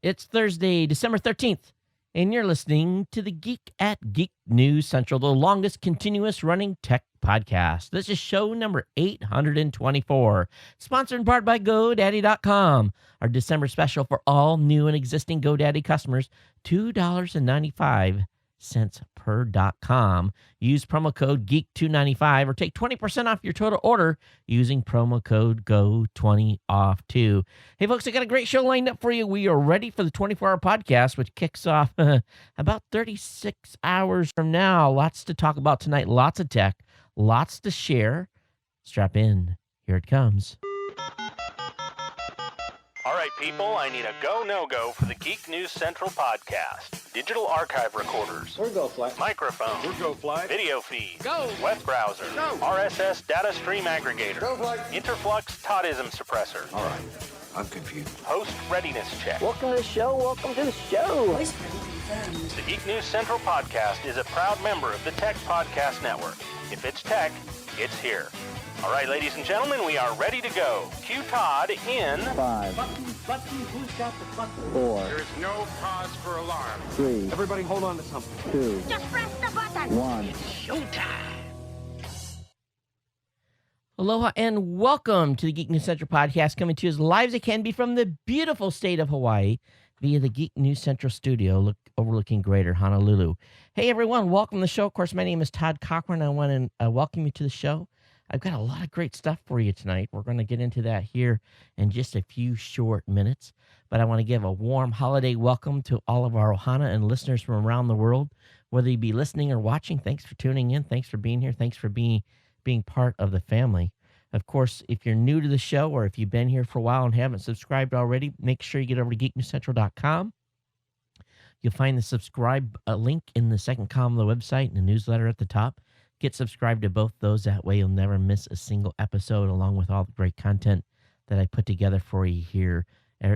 It's Thursday, December 13th, and you're listening to the Geek at Geek News Central, the longest continuous running tech podcast. This is show number 824, sponsored in part by GoDaddy.com. Our December special for all new and existing GoDaddy customers, $2.95 per .com. Use promo code GEEK295 or take 20% off your total order using promo code GO20OFF too. Hey folks, I got a great show lined up for you. We are ready for the 24-hour podcast, which kicks off about 36 hours from now. Lots to talk about tonight, lots of tech, lots to share. Strap in. Here it comes. All right, people, I need a go, no-go for the Geek News Central podcast. Digital archive recorders. We're GoFly. Microphone. We're GoFly. Video feed. Go. Web browser. Go. RSS data stream aggregator. GoFly. Interflux Toddism suppressor. All right, I'm confused. Host readiness check. Welcome to the show. Welcome to the show. The Geek News Central podcast is a proud member of the Tech Podcast Network. If it's tech, it's here. All right, ladies and gentlemen, we are ready to go. Cue Todd in 5, Button, who's got the button? 4, There's no cause for alarm. 3, Everybody hold on to something. 2, Just press the button. 1. Aloha and welcome to the Geek News Central podcast, coming to you as live as it can be from the beautiful state of Hawaii via the Geek News Central studio overlooking Greater Honolulu. Hey everyone, welcome to the show. Of course, my name is Todd Cochran. I want to welcome you to the show. I've got a lot of great stuff for you tonight. We're going to get into that here in just a few short minutes, but I want to give a warm holiday welcome to all of our Ohana and listeners from around the world, whether you be listening or watching. Thanks for tuning in. Thanks for being here. Thanks for being part of the family. Of course, if you're new to the show or if you've been here for a while and haven't subscribed already, make sure you get over to geeknewscentral.com. You'll find the subscribe link in the second column of the website and the newsletter at the top. Get subscribed to both those. That way you'll never miss a single episode, along with all the great content that I put together for you here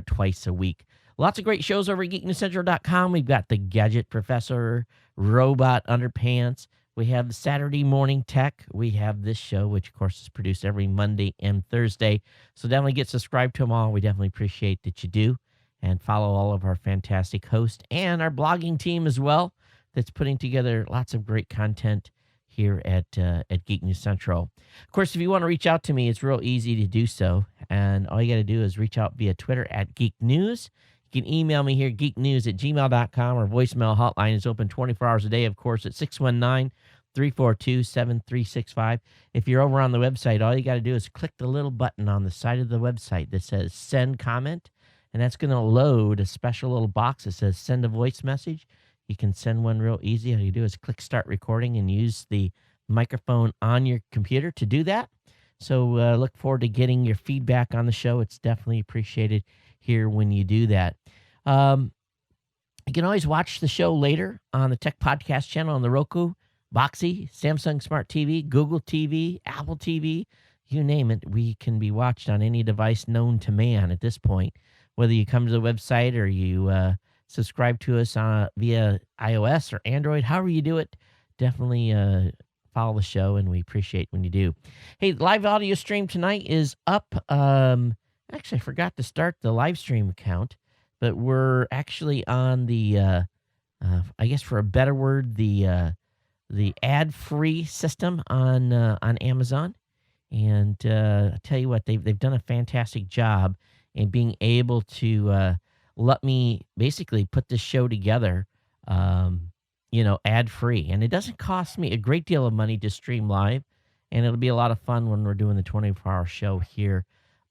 twice a week. Lots of great shows over at geeknewscentral.com. We've got the Gadget Professor, Robot Underpants. We have the Saturday Morning Tech. We have this show, which, of course, is produced every Monday and Thursday. So definitely get subscribed to them all. We definitely appreciate that you do. And follow all of our fantastic hosts and our blogging team as well that's putting together lots of great content here at Geek News Central. Of course, if you want to reach out to me, it's real easy to do so. And all you got to do is reach out via Twitter at Geek News. You can email me here, geeknews@gmail.com. Our voicemail hotline is open 24 hours a day, of course, at 619-342-7365. If you're over on the website, all you got to do is click the little button on the side of the website that says Send Comment, and that's going to load a special little box that says Send a Voice Message. You can send one real easy. All you do is click Start Recording and use the microphone on your computer to do that. So look forward to getting your feedback on the show. It's definitely appreciated here when you do that. You can always watch the show later on the Tech Podcast channel on the Roku, Boxee, Samsung Smart TV, Google TV, Apple TV, you name it. We can be watched on any device known to man at this point, whether you come to the website or you subscribe to us via iOS or Android, however you do it. Definitely follow the show, and we appreciate when you do. Hey, the live audio stream tonight is up. Actually, I forgot to start the live stream account, but we're actually on the, I guess for a better word, the ad-free system on Amazon. And I tell you what, they've done a fantastic job in being able to let me basically put this show together, ad-free. And it doesn't cost me a great deal of money to stream live, and it'll be a lot of fun when we're doing the 24-hour show here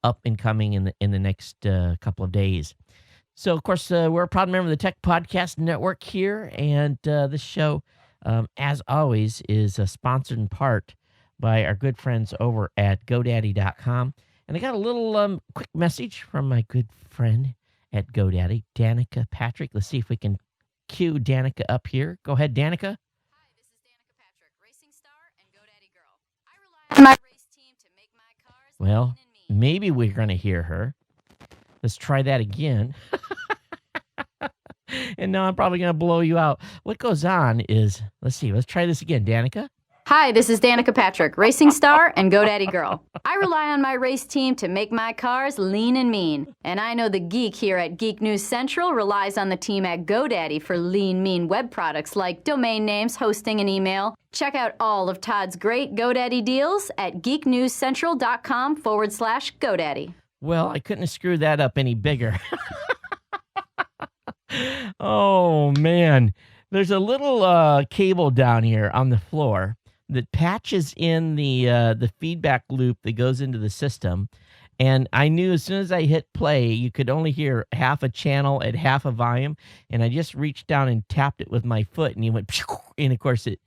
up and coming in the next couple of days. So, of course, we're a proud member of the Tech Podcast Network here, and this show, as always, is sponsored in part by our good friends over at GoDaddy.com. And I got a little quick message from my good friend at GoDaddy, Danica Patrick. Let's see if we can cue Danica up here. Go ahead, Danica. Hi, this is Danica Patrick, racing star and GoDaddy girl. I rely on my race team to make my cars Well, lean and mean. maybe we're going to hear her. Let's try that again. And now I'm probably going to blow you out. What goes on is, let's try this again, Danica. Hi, this is Danica Patrick, racing star and GoDaddy girl. I rely on my race team to make my cars lean and mean. And I know the geek here at Geek News Central relies on the team at GoDaddy for lean, mean web products like domain names, hosting, and email. Check out all of Todd's great GoDaddy deals at geeknewscentral.com/GoDaddy. Well, I couldn't have screwed that up any bigger. Oh, man. There's a little cable down here on the floor that patches in the feedback loop that goes into the system. And I knew as soon as I hit play, you could only hear half a channel at half a volume. And I just reached down and tapped it with my foot, and he went, phew, and of course it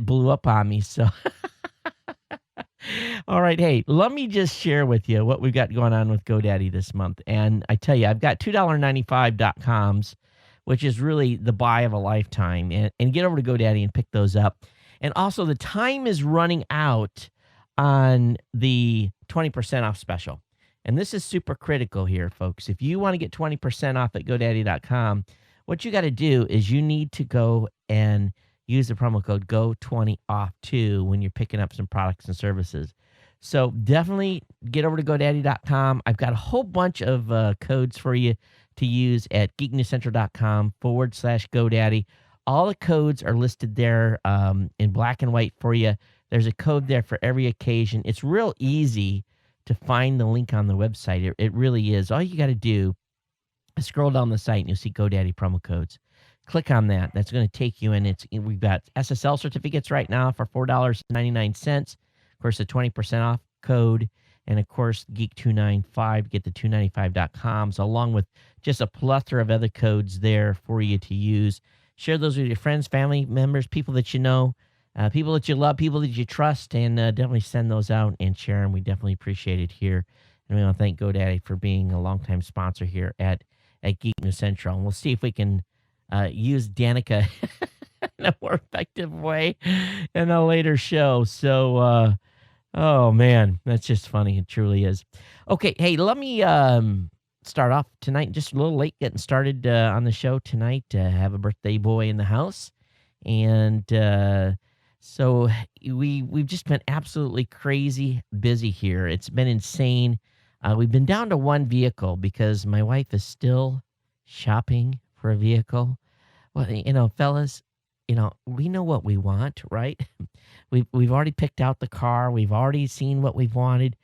blew up on me. So, all right, hey, let me just share with you what we've got going on with GoDaddy this month. And I tell you, I've got $2.95.coms, which is really the buy of a lifetime. And get over to GoDaddy and pick those up. And also, the time is running out on the 20% off special. And this is super critical here, folks. If you want to get 20% off at GoDaddy.com, what you got to do is you need to go and use the promo code GO20OFF2 when you're picking up some products and services. So definitely get over to GoDaddy.com. I've got a whole bunch of codes for you to use at GeekNewsCentral.com/GoDaddy. All the codes are listed there in black and white for you. There's a code there for every occasion. It's real easy to find the link on the website. It really is. All you got to do is scroll down the site and you'll see GoDaddy promo codes. Click on that. That's going to take you in. We've got SSL certificates right now for $4.99. Of course, the 20% off code. And, of course, Geek295 to get the 295.coms, along with just a plethora of other codes there for you to use. Share those with your friends, family members, people that you know, people that you love, people that you trust, and definitely send those out and share them. We definitely appreciate it here. And we want to thank GoDaddy for being a longtime sponsor here at Geek News Central. And we'll see if we can use Danica in a more effective way in a later show. So, oh, man, that's just funny. It truly is. Okay, hey, let me start off tonight. Just a little late getting started on the show tonight. Have a birthday boy in the house. And so we've just been absolutely crazy busy here. It's been insane. We've been down to one vehicle because my wife is still shopping for a vehicle. Well, you know, fellas, you know, we know what we want, right? We've already picked out the car. We've already seen what we've wanted.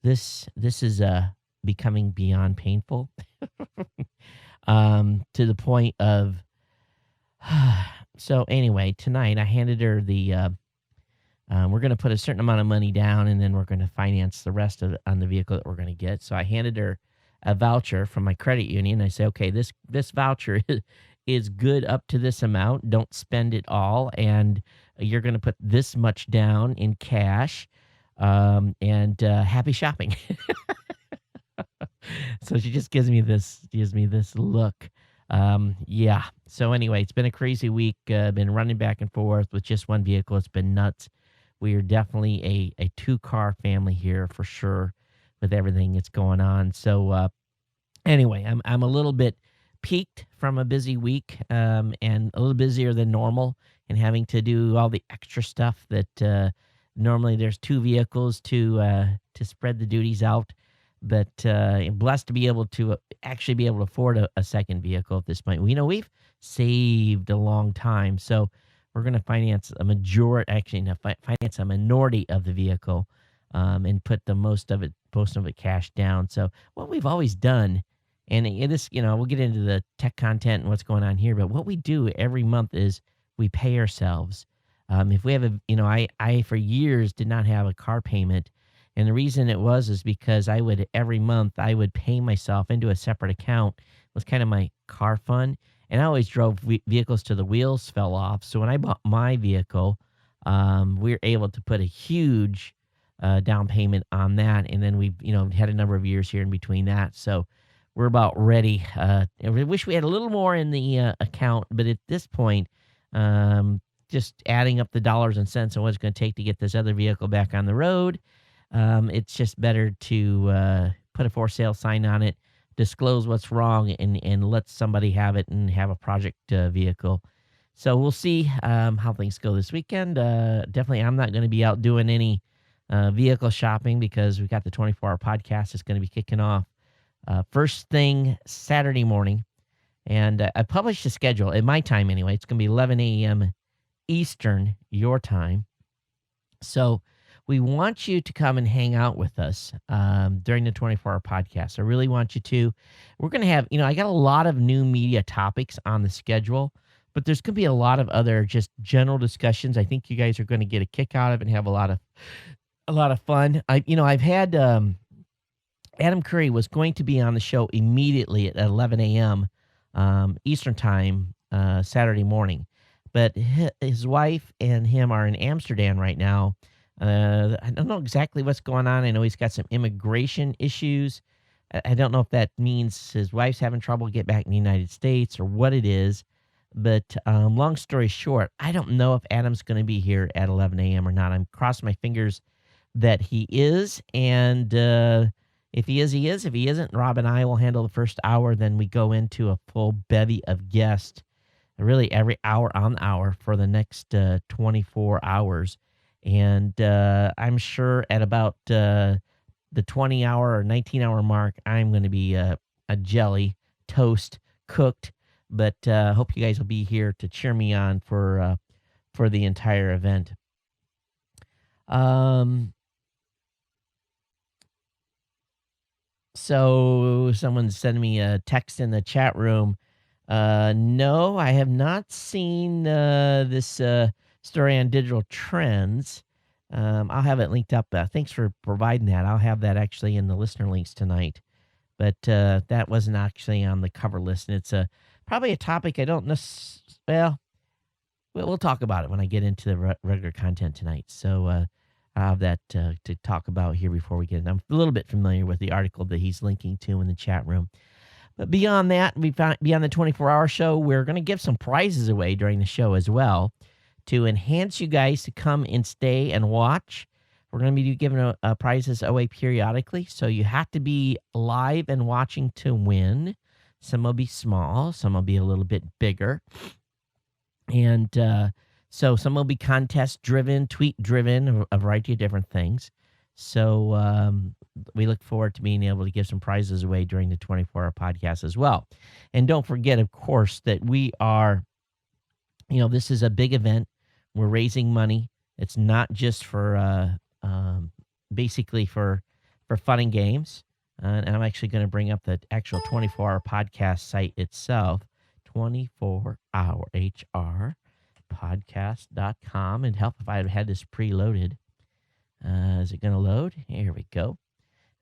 This is becoming beyond painful to the point of so anyway, tonight I handed her the we're going to put a certain amount of money down, and then we're going to finance the rest of on the vehicle that we're going to get. So I handed her a voucher from my credit union. I say, okay, this voucher is good up to this amount. Don't spend it all, and you're going to put this much down in cash. And happy shopping. So she just gives me this look. Yeah. So anyway, it's been a crazy week. Been running back and forth with just one vehicle. It's been nuts. We are definitely a two-car family here for sure with everything that's going on. So anyway, I'm a little bit peaked from a busy week, and a little busier than normal, and having to do all the extra stuff that normally there's two vehicles to spread the duties out. But I'm blessed to be able to actually be able to afford a second vehicle at this point. You know, we've saved a long time, so we're going to finance a minority of the vehicle, and put the most of it cash down. So what we've always done, and this, you know, we'll get into the tech content and what's going on here, but what we do every month is we pay ourselves. If we have I for years did not have a car payment. And the reason it was because every month I would pay myself into a separate account. It was kind of my car fund. And I always drove vehicles till the wheels fell off. So when I bought my vehicle, we were able to put a huge down payment on that. And then we, had a number of years here in between that. So we're about ready. We wish we had a little more in the account. But at this point, just adding up the dollars and cents on what it's going to take to get this other vehicle back on the road, it's just better to put a for sale sign on it, disclose what's wrong, and let somebody have it and have a project vehicle. So we'll see how things go this weekend. Definitely, I'm not going to be out doing any vehicle shopping because we got the 24-hour podcast. It's going to be kicking off first thing Saturday morning. And I published a schedule at my time anyway. It's going to be 11 a.m. Eastern, your time. So we want you to come and hang out with us during the 24-hour podcast. I really want you to. We're going to have, I got a lot of new media topics on the schedule, but there's going to be a lot of other just general discussions. I think you guys are going to get a kick out of it and have a lot of fun. I've had Adam Curry was going to be on the show immediately at 11 a.m. Eastern time Saturday morning, but his wife and him are in Amsterdam right now. I don't know exactly what's going on. I know he's got some immigration issues. I don't know if that means his wife's having trouble get back in the United States or what it is. But long story short, I don't know if Adam's going to be here at 11 a.m. or not. I'm crossing my fingers that he is. And if he is, he is. If he isn't, Rob and I will handle the first hour. Then we go into a full bevy of guests, really every hour on the hour for the next 24 hours. And I'm sure at about the 20-hour or 19-hour mark, I'm going to be a jelly, toast, cooked. But hope you guys will be here to cheer me on for the entire event. So someone's sending me a text in the chat room. No, I have not seen this story on digital trends. I'll have it linked up. Thanks for providing that. I'll have that actually in the listener links tonight. But that wasn't actually on the cover list. And it's probably a topic I don't necessarily, we'll talk about it when I get into the regular content tonight. So I have that to talk about here before we get in. I'm a little bit familiar with the article that he's linking to in the chat room. But beyond that, beyond the 24-hour show, we're going to give some prizes away during the show as well to enhance you guys to come and stay and watch. We're going to be giving prizes away periodically, so you have to be live and watching to win. Some will be small, some will be a little bit bigger. And so some will be contest-driven, tweet-driven, a variety of different things. So we look forward to being able to give some prizes away during the 24-hour podcast as well. And don't forget, of course, that we are, this is a big event. We're raising money. It's not just for basically for fun and games. And I'm actually going to bring up the actual 24-hour podcast site itself, 24hourhrpodcast.com, and help if I had this preloaded. Is it going to load? Here we go.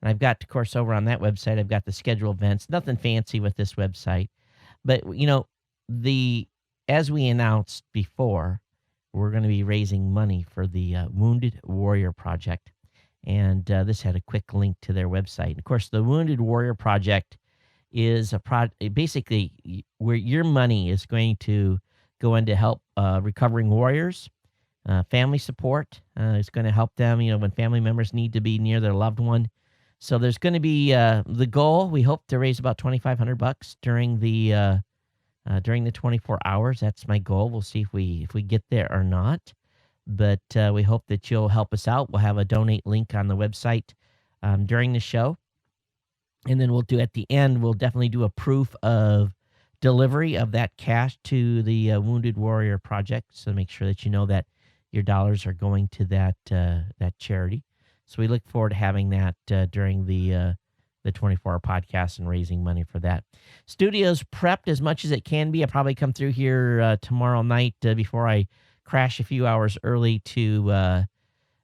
And I've got, of course, over on that website, I've got the schedule events. Nothing fancy with this website. But, as we announced before, we're going to be raising money for the Wounded Warrior Project. And this had a quick link to their website. And of course, the Wounded Warrior Project is basically where your money is going to go in to help recovering warriors, family support. It's going to help them, when family members need to be near their loved one. So there's going to be the goal. We hope to raise about $2,500 during the 24 hours. That's my goal. We'll see if we get there or not. But we hope that you'll help us out. We'll have a donate link on the website during the show. And then at the end, we'll definitely do a proof of delivery of that cash to the Wounded Warrior Project. So make sure that you know that your dollars are going to that charity. So we look forward to having that during the 24-hour podcast and raising money for that. Studio's prepped as much as it can be. I'll probably come through here tomorrow night before I crash a few hours early to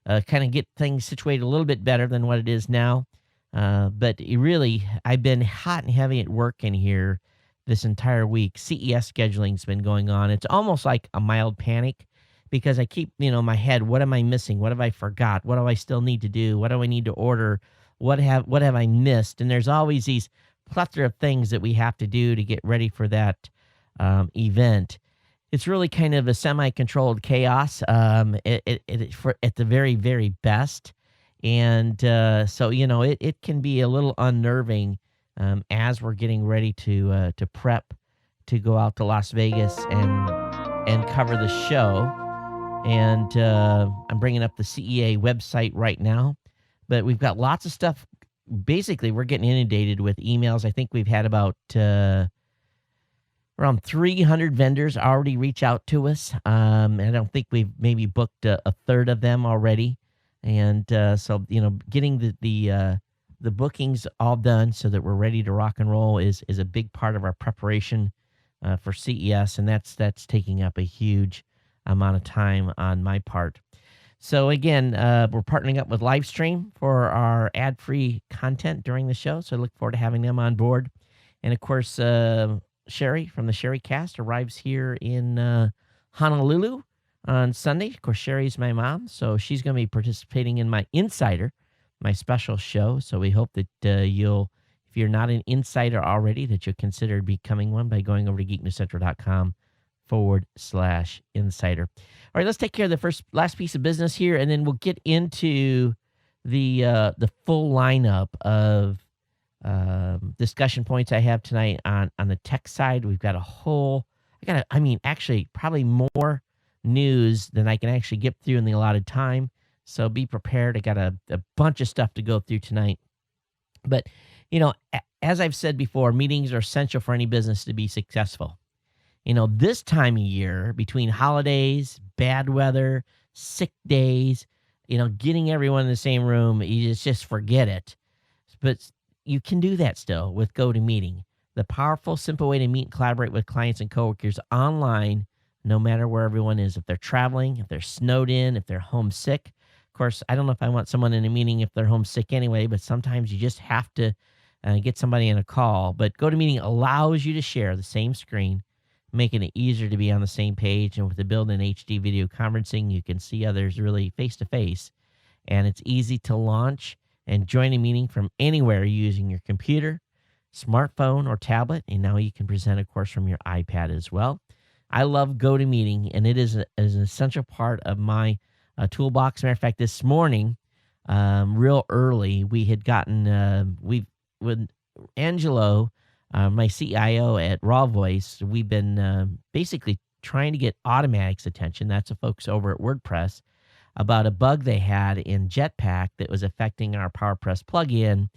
kind of get things situated a little bit better than what it is now. But I've been hot and heavy at work in here this entire week. CES scheduling's been going on. It's almost like a mild panic because I keep, my head, what am I missing? What have I forgot? What do I still need to do? What do I need to order? What have I missed? And there's always these plethora of things that we have to do to get ready for that event. It's really kind of a semi-controlled chaos at the very, very best. And so, it can be a little unnerving as we're getting ready to prep to go out to Las Vegas and and cover the show. And I'm bringing up the CEA website right now. But we've got lots of stuff. Basically, we're getting inundated with emails. I think we've had about around 300 vendors already reach out to us. And I don't think we've maybe booked a third of them already. And so, getting the bookings all done so that we're ready to rock and roll is a big part of our preparation for CES. And that's taking up a huge amount of time on my part. So again, we're partnering up with Livestream for our ad-free content during the show. So I look forward to having them on board. And of course, Sherry from the Sherry Cast arrives here in Honolulu on Sunday. Of course, Sherry's my mom, so she's going to be participating in my Insider, my special show. So we hope that you'll, if you're not an insider already, that you'll consider becoming one by going over to geeknewscentral.com/insider. All right, let's take care of the last piece of business here, and then we'll get into the full lineup of discussion points I have tonight on the tech side. We've got actually probably more news than I can actually get through in the allotted time. So be prepared. I got a bunch of stuff to go through tonight. But, as I've said before, meetings are essential for any business to be successful. This time of year, between holidays, bad weather, sick days, getting everyone in the same room, you just forget it. But you can do that still with GoToMeeting, the powerful, simple way to meet and collaborate with clients and coworkers online, no matter where everyone is. If they're traveling, if they're snowed in, if they're homesick. Of course, I don't know if I want someone in a meeting if they're homesick anyway, but sometimes you just have to get somebody in a call. But GoToMeeting allows you to share the same screen, making it easier to be on the same page. And with the built-in HD video conferencing, you can see others really face-to-face. And it's easy to launch and join a meeting from anywhere using your computer, smartphone, or tablet. And now you can present, of course, from your iPad as well. I love GoToMeeting, and it is an essential part of my toolbox. Matter of fact, this morning, real early, we had gotten, with Angelo, my CIO at Raw Voice, we've been basically trying to get Automatic's attention. That's the folks over at WordPress, about a bug they had in Jetpack that was affecting our PowerPress plugin.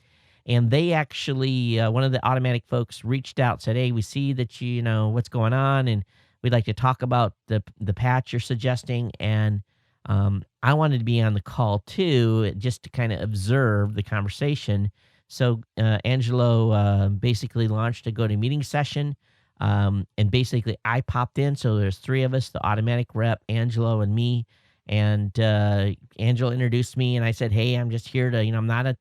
And they actually, one of the Automatic folks reached out, said, hey, we see that you know what's going on, and we'd like to talk about the patch you're suggesting. And I wanted to be on the call too, just to kind of observe the conversation. So Angelo basically launched a GoToMeeting session, and basically I popped in. So there's three of us, the Automatic rep, Angelo, and me. And Angelo introduced me, and I said, hey, I'm just here to, I'm not a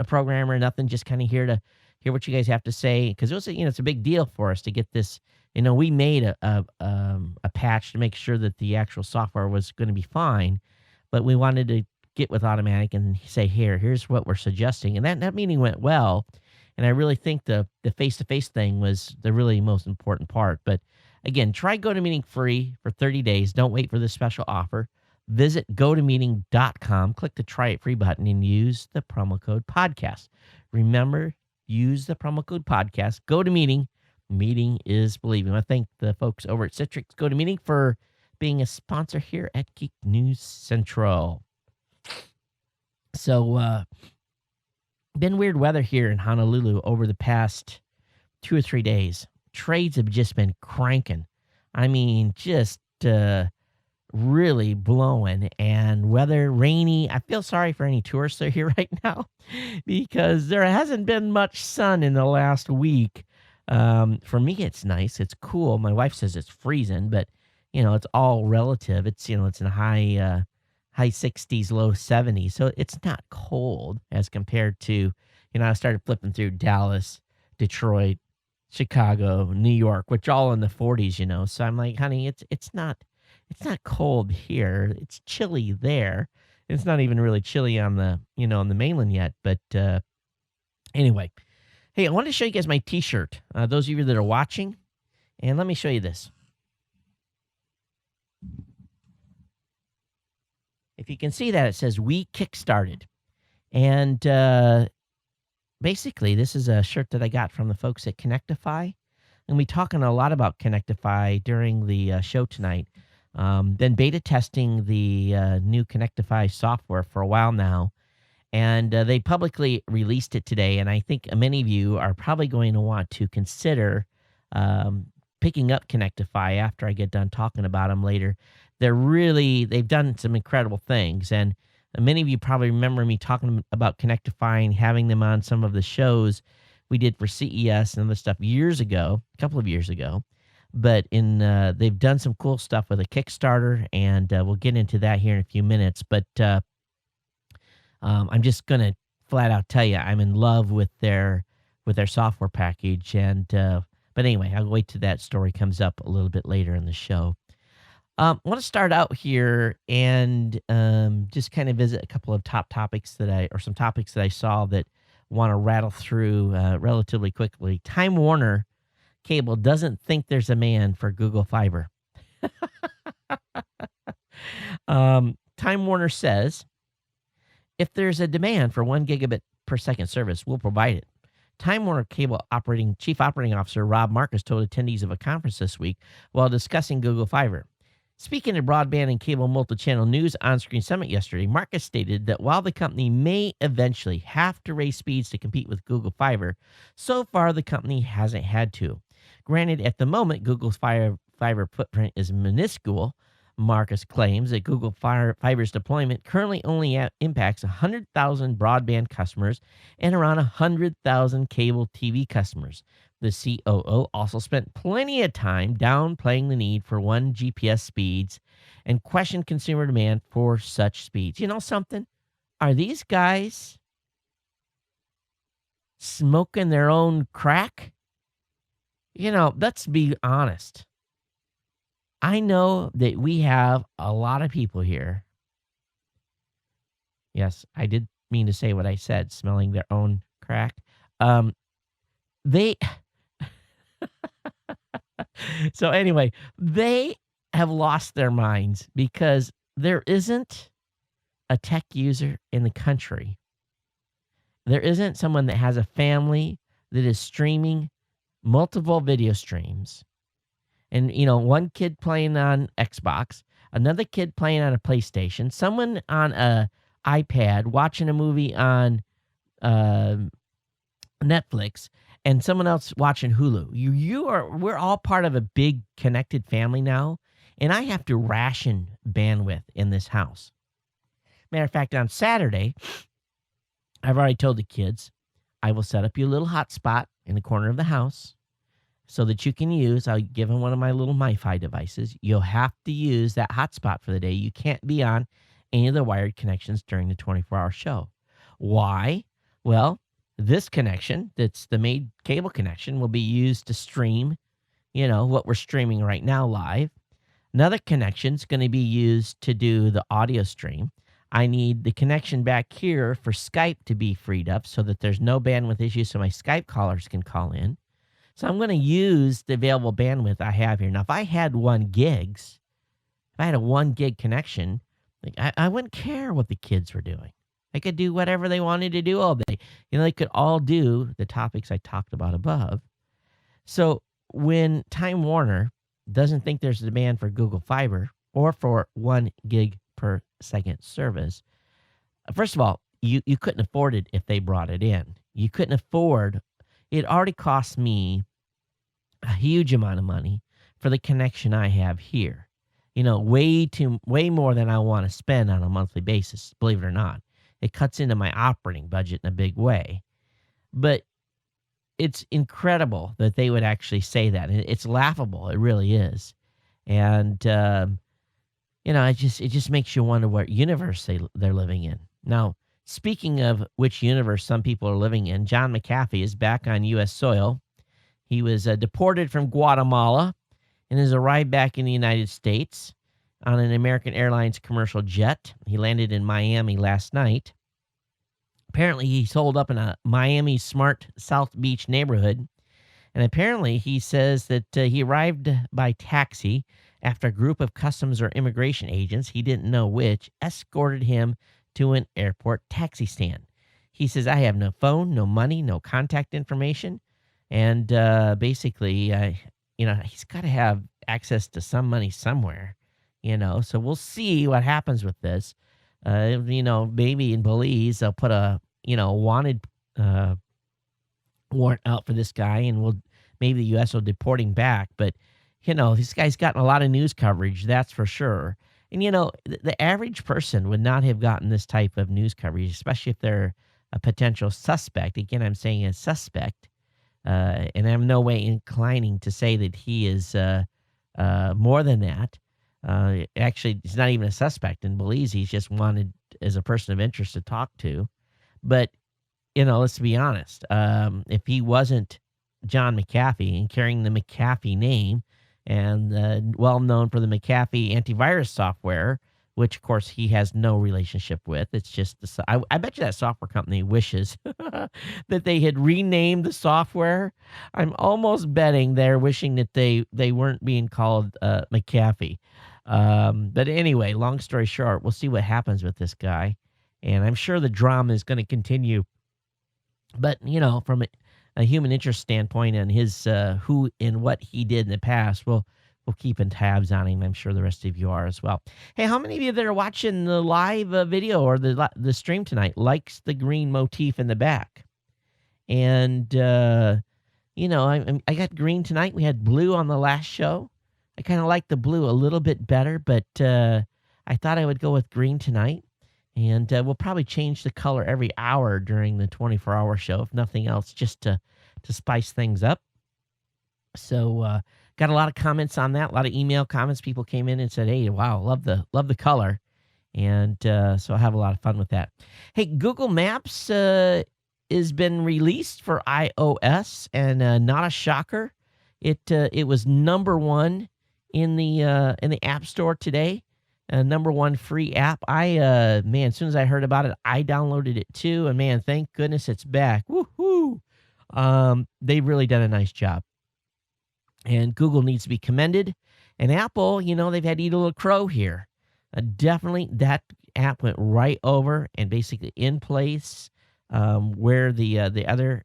programmer or nothing, just kind of here to hear what you guys have to say. Because it was, it's a big deal for us to get this. We made a patch to make sure that the actual software was going to be fine, but we wanted to get with Automatic and say, here's what we're suggesting. And that meeting went well. And I really think the face-to-face thing was the really most important part. But again, try GoToMeeting free for 30 days. Don't wait for this special offer. Visit GoToMeeting.com, click the Try It Free button, and use the promo code podcast. Remember, use the promo code podcast. GoToMeeting. Meeting is believing. I want to thank the folks over at Citrix GoToMeeting for being a sponsor here at Geek News Central. So, been weird weather here in Honolulu over the past 2 or 3 days. Trades have just been cranking. I mean, just really blowing, and weather rainy. I feel sorry for any tourists that are here right now because there hasn't been much sun in the last week. For me, it's nice. It's cool. My wife says it's freezing, but it's all relative. It's, it's in high 60s, low 70s. So it's not cold as compared to, I started flipping through Dallas, Detroit, Chicago, New York, which all in the 40s, So I'm like, honey, it's not cold here. It's chilly there. It's not even really chilly on the, on the mainland yet. But anyway, hey, I wanted to show you guys my T-shirt. Those of you that are watching, and let me show you this. If you can see that, it says "We Kickstarted," and basically, this is a shirt that I got from the folks at Connectify. going to be talking a lot about Connectify during the show tonight. Been beta testing the new Connectify software for a while now, and they publicly released it today. And I think many of you are probably going to want to consider picking up Connectify after I get done talking about them later. They've done some incredible things. And many of you probably remember me talking about Connectify and having them on some of the shows we did for CES and other stuff a couple of years ago. But they've done some cool stuff with a Kickstarter, and we'll get into that here in a few minutes. But I'm just going to flat out tell you I'm in love with their software package. But anyway, I'll wait till that story comes up a little bit later in the show. I want to start out here and just kind of visit a couple of topics that I saw that want to rattle through relatively quickly. Time Warner Cable doesn't think there's a demand for Google Fiber. Time Warner says, if there's a demand for 1 gigabit per second service, we'll provide it. Time Warner Cable Chief Operating Officer Rob Marcus told attendees of a conference this week while discussing Google Fiber. Speaking of broadband and cable multi-channel news on-screen summit yesterday, Marcus stated that while the company may eventually have to raise speeds to compete with Google Fiber, so far the company hasn't had to. Granted, at the moment, Google's fiber footprint is minuscule. Marcus claims that Google Fiber's deployment currently only impacts 100,000 broadband customers and around 100,000 cable TV customers. The COO also spent plenty of time downplaying the need for 1 GPS speeds and questioned consumer demand for such speeds. You know something? Are these guys smoking their own crack? Let's be honest. I know that we have a lot of people here. Yes, I did mean to say what I said, smelling their own crack. So anyway, they have lost their minds because there isn't a tech user in the country. There isn't someone that has a family that is streaming multiple video streams. And, one kid playing on Xbox, another kid playing on a PlayStation, someone on a iPad watching a movie on Netflix, and someone else watching Hulu. We're all part of a big connected family now, and I have to ration bandwidth in this house. Matter of fact, on Saturday, I've already told the kids, I will set up you a little hotspot in the corner of the house so that you can I'll give them one of my little MiFi devices. You'll have to use that hotspot for the day. You can't be on any of the wired connections during the 24-hour show. Why? Well, this connection, that's the main cable connection, will be used to stream, what we're streaming right now live. Another connection is going to be used to do the audio stream. I need the connection back here for Skype to be freed up so that there's no bandwidth issues so my Skype callers can call in. So I'm going to use the available bandwidth I have here. Now, if I had 1 gig, if I had a 1 gig connection, I wouldn't care what the kids were doing. They could do whatever they wanted to do all day. They could all do the topics I talked about above. So when Time Warner doesn't think there's a demand for Google Fiber or for 1 gig per second service, first of all, you couldn't afford it if they brought it in. You couldn't afford. It already cost me a huge amount of money for the connection I have here. Way more than I want to spend on a monthly basis, believe it or not. It cuts into my operating budget in a big way. But it's incredible that they would actually say that. And it's laughable. It really is. And, it just makes you wonder what universe they're living in. Now, speaking of which universe some people are living in, John McAfee is back on U.S. soil. He was deported from Guatemala and has arrived back in the United States on an American Airlines commercial jet. He landed in Miami last night. Apparently, he's holed up in a Miami smart South Beach neighborhood. And apparently, he says that he arrived by taxi after a group of customs or immigration agents, he didn't know which, escorted him to an airport taxi stand. He says, I have no phone, no money, no contact information. And basically, he's got to have access to some money somewhere, So we'll see what happens with this. Maybe in Belize, they'll put a, wanted uh, warrant out for this guy, and maybe the U.S. will deport him back. But, this guy's gotten a lot of news coverage, that's for sure. And, the average person would not have gotten this type of news coverage, especially if they're a potential suspect. Again, I'm saying a suspect. And I'm no way inclining to say that he is more than that. Actually, he's not even a suspect in Belize. He's just wanted as a person of interest to talk to. But, let's be honest. If he wasn't John McAfee and carrying the McAfee name and well known for the McAfee antivirus software, which, of course, he has no relationship with. It's just, I bet you that software company wishes that they had renamed the software. I'm almost betting they're wishing that they weren't being called McAfee. But anyway, long story short, we'll see what happens with this guy. And I'm sure the drama is going to continue. But, from a human interest standpoint and his who and what he did in the past, we'll keep tabs on him. I'm sure the rest of you are as well. Hey, how many of you that are watching the live video or the stream tonight likes the green motif in the back? And, I got green tonight. We had blue on the last show. I kind of like the blue a little bit better, but I thought I would go with green tonight. And we'll probably change the color every hour during the 24-hour show, if nothing else, just to spice things up. So, got a lot of comments on that, a lot of email comments. People came in and said, hey, wow, love the color. And so I'll have a lot of fun with that. Hey, Google Maps has been released for iOS, and not a shocker. It was number one in the App Store today. Number one free app. As soon as I heard about it, I downloaded it too. And man, thank goodness it's back. Woohoo! They've really done a nice job. And Google needs to be commended. And Apple, they've had to eat a little crow here. Definitely, that app went right over and basically in place where the other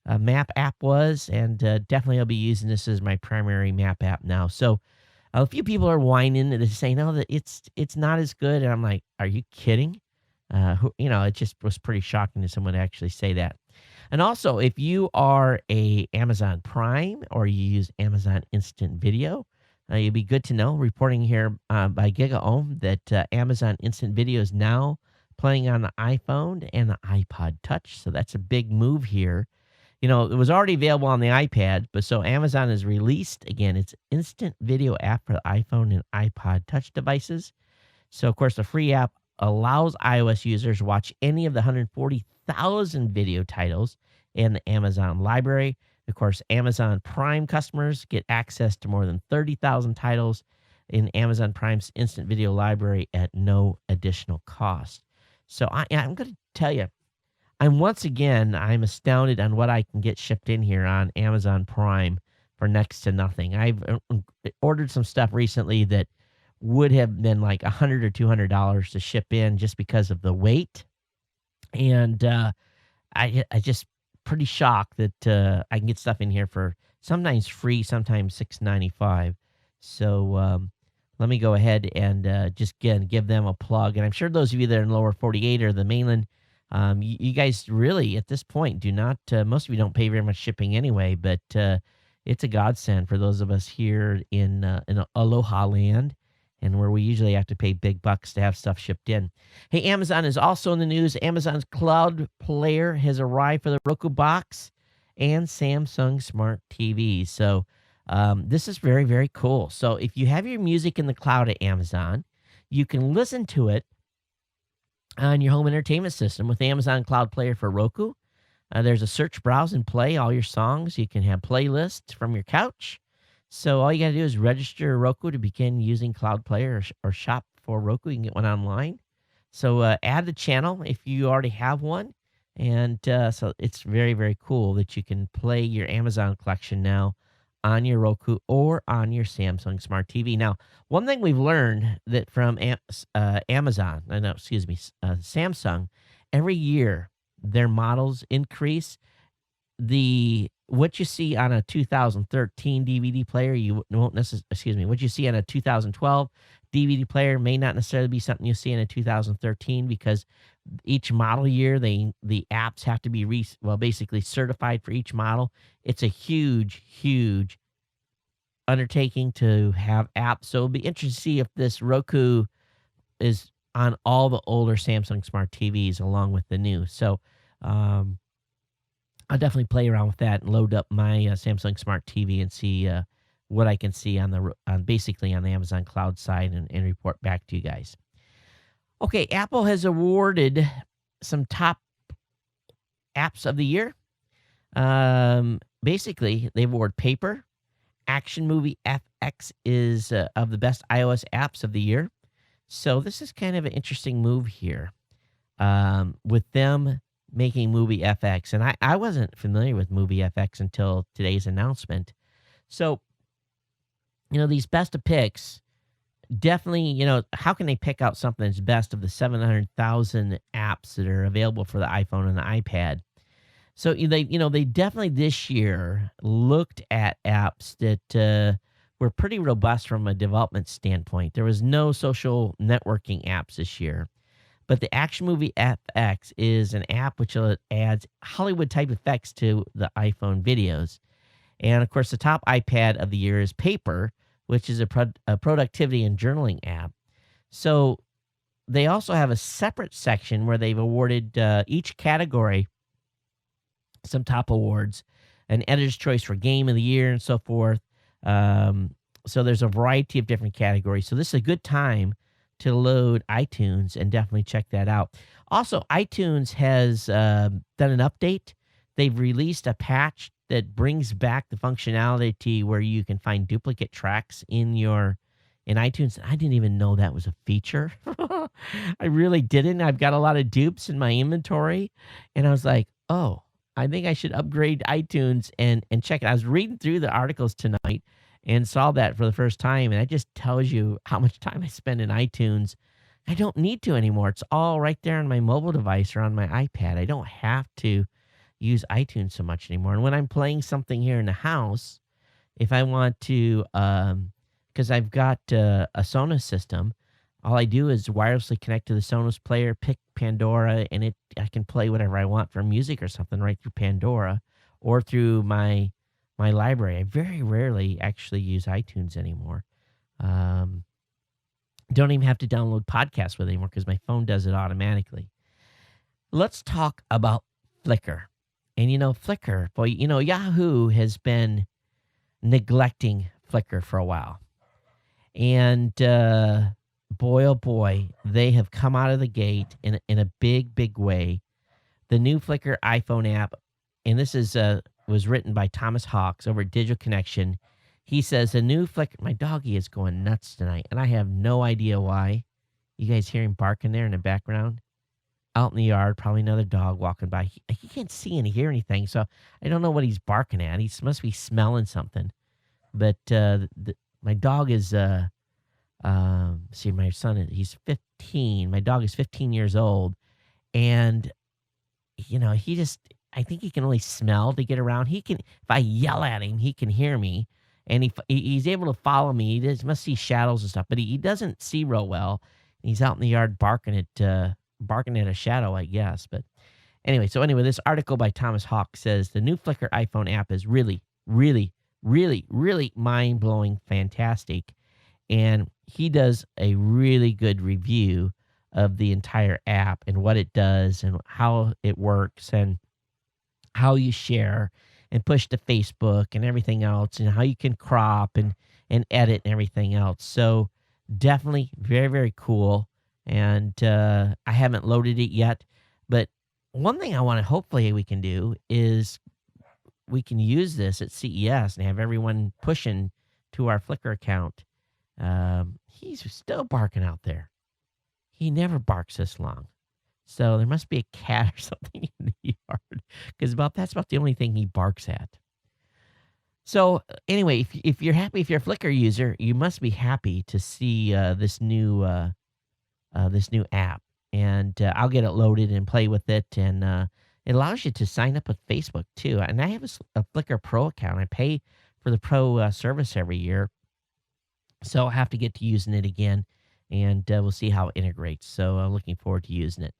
map app was. And definitely I'll be using this as my primary map app now. So a few people are whining and saying, "No, that it's not as good." And I'm like, "Are you kidding?" It just was pretty shocking to someone to actually say that. And also, if you are a Amazon Prime or you use Amazon Instant Video, you'd be good to know. Reporting here by GigaOM that Amazon Instant Video is now playing on the iPhone and the iPod Touch. So that's a big move here. It was already available on the iPad, but so Amazon has released, again, its instant video app for the iPhone and iPod Touch devices. So, of course, the free app allows iOS users to watch any of the 140,000 video titles in the Amazon library. Of course, Amazon Prime customers get access to more than 30,000 titles in Amazon Prime's instant video library at no additional cost. So I'm going to tell you, I'm astounded on what I can get shipped in here on Amazon Prime for next to nothing. I've ordered some stuff recently that would have been like $100 or $200 to ship in just because of the weight. And I just pretty shocked that I can get stuff in here for sometimes free, sometimes $6.95. So let me go ahead and just give them a plug. And I'm sure those of you that are in lower 48 or the mainland, you guys really, at this point, do not, most of you don't pay very much shipping anyway, but it's a godsend for those of us here in Aloha land and where we usually have to pay big bucks to have stuff shipped in. Hey, Amazon is also in the news. Amazon's Cloud Player has arrived for the Roku box and Samsung Smart TV. So this is very, very cool. So if you have your music in the cloud at Amazon, you can listen to it on your home entertainment system with Amazon Cloud Player for Roku. There's a search, browse, and play all your songs. You can have playlists from your couch. So all you got to do is register Roku to begin using Cloud Player or shop for Roku. You can get one online. So add the channel if you already have one. And so it's very, very cool that you can play your Amazon collection now on your Roku or on your Samsung Smart TV. Now, one thing we've learned that from Samsung, every year their models increase. what you see on a 2013 DVD player, you won't necessarily, excuse me, what you see on a 2012 DVD player may not necessarily be something you see in a 2013, because each model year the apps have to be basically certified for each model. It's a huge undertaking to have apps. So it'll be interesting to see if this Roku is on all the older Samsung Smart TVs along with the new. So I'll definitely play around with that and load up my Samsung Smart TV and see what I can see basically on the Amazon Cloud side and report back to you guys. Okay, Apple has awarded some top apps of the year. Basically, they've awarded Paper. Action Movie FX is of the best iOS apps of the year. So this is kind of an interesting move here with them making Movie FX. And I wasn't familiar with Movie FX until today's announcement. So, these best of picks, definitely, how can they pick out something that's best of the 700,000 apps that are available for the iPhone and the iPad? So they definitely this year looked at apps that were pretty robust from a development standpoint. There was no social networking apps this year, but the Action Movie FX is an app which adds Hollywood type effects to the iPhone videos. And of course, the top iPad of the year is Paper, which is a productivity and journaling app. So they also have a separate section where they've awarded each category some top awards, an editor's choice for game of the year and so forth. So there's a variety of different categories. So this is a good time to load iTunes and definitely check that out. Also, iTunes has done an update. They've released a patch that brings back the functionality where you can find duplicate tracks in iTunes. I didn't even know that was a feature. I really didn't. I've got a lot of dupes in my inventory, and I was like, oh, I think I should upgrade iTunes and check it. I was reading through the articles tonight and saw that for the first time, and that just tells you how much time I spend in iTunes. I don't need to anymore. It's all right there on my mobile device or on my iPad. I don't have to use iTunes so much anymore. And when I'm playing something here in the house, if I want to, because I've got a Sonos system, all I do is wirelessly connect to the Sonos player, pick Pandora, and I can play whatever I want for music or something right through Pandora or through my library. I very rarely actually use iTunes anymore. Don't even have to download podcasts with it anymore because my phone does it automatically. Let's talk about Flickr. And Flickr, boy, Yahoo has been neglecting Flickr for a while. And boy, oh boy, they have come out of the gate in a big way. The new Flickr iPhone app, and this was written by Thomas Hawks over at Digital Connection. He says the new Flickr, my doggy is going nuts tonight, and I have no idea why. You guys hear him barking there in the background? Out in the yard, probably another dog walking by. He can't see and hear anything, so I don't know what he's barking at. He must be smelling something. But my dog is... my son, he's 15. My dog is 15 years old. And, I think he can only smell to get around. If I yell at him, he can hear me. And he's able to follow me. He must see shadows and stuff, but he doesn't see real well. He's out in the yard barking at a shadow, I guess. But anyway, this article by Thomas Hawk says the new Flickr iPhone app is really mind-blowing, fantastic. And he does a really good review of the entire app and what it does and how it works and how you share and push to Facebook and everything else and how you can crop and edit and everything else. So definitely very, very cool. And I haven't loaded it yet. But one thing I want to hopefully we can do is we can use this at CES and have everyone pushing to our Flickr account. He's still barking out there. He never barks this long. So there must be a cat or something in the yard because that's about the only thing he barks at. So anyway, if you're happy, if you're a Flickr user, you must be happy to see this new app. And I'll get it loaded and play with it and It allows you to sign up with Facebook too. And I have a Flickr Pro account. I pay for the Pro service every year. So I'll have to get to using it again, and we'll see how it integrates. So I'm looking forward to using it.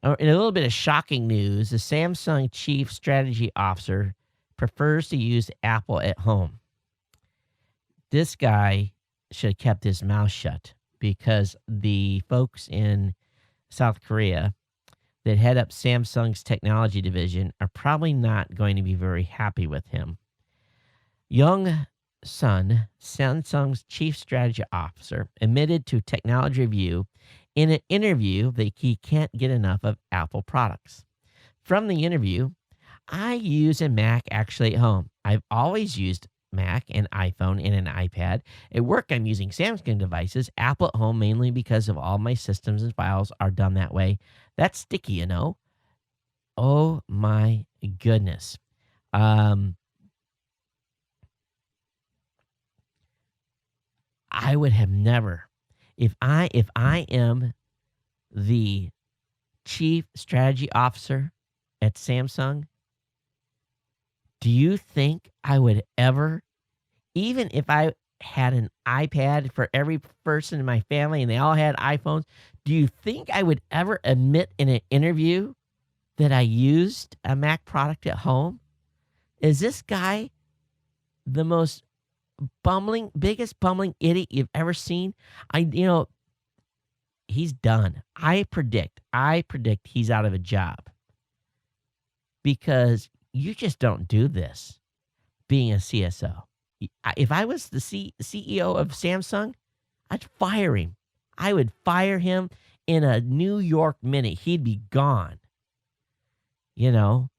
In a little bit of shocking news, the Samsung chief strategy officer prefers to use Apple at home. This guy should have kept his mouth shut, because the folks in South Korea that head up Samsung's technology division are probably not going to be very happy with him. Young Sun, Samsung's chief strategy officer, admitted to Technology Review in an interview that he can't get enough of Apple products. From the interview, I use a Mac actually at home. I've always used Mac and iPhone and an iPad. At work, I'm using Samsung devices. Apple at home mainly because of all my systems and files are done that way. That's sticky, you know. Oh my goodness. I would have never, if I am the chief strategy officer at Samsung, do you think I would ever, even if I had an iPad for every person in my family and they all had iPhones, do you think I would ever admit in an interview that I used a Mac product at home? Is this guy the most biggest bumbling idiot you've ever seen? He's done. I predict he's out of a job, because you just don't do this being a CSO. If I was the CEO of Samsung, I'd fire him. I would fire him in a New York minute. He'd be gone. I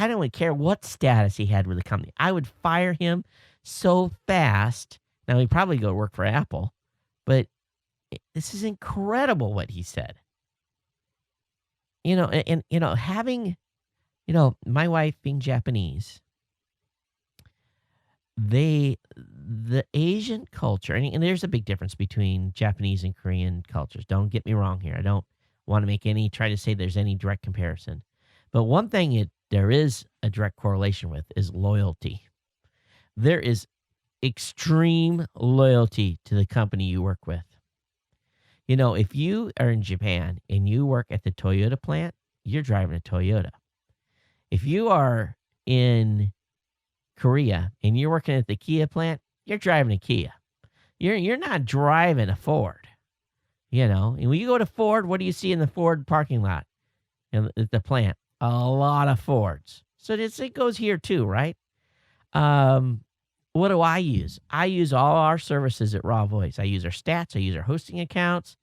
don't care what status he had with the company. I would fire him so fast. Now, he'd probably go work for Apple, but this is incredible what he said. Having, my wife being Japanese, the Asian culture, and there's a big difference between Japanese and Korean cultures. Don't get me wrong here. I don't want to try to say there's any direct comparison. But one thing there is a direct correlation with is loyalty. There is extreme loyalty to the company you work with. If you are in Japan and you work at the Toyota plant, you're driving a Toyota. If you are in Korea and you're working at the Kia plant, you're driving a Kia. You're not driving a Ford. And when you go to Ford, what do you see in the Ford parking lot at the plant? A lot of Fords. So it goes here too, right? What do I use? I use all our services at Raw Voice. I use our stats. I use our hosting accounts.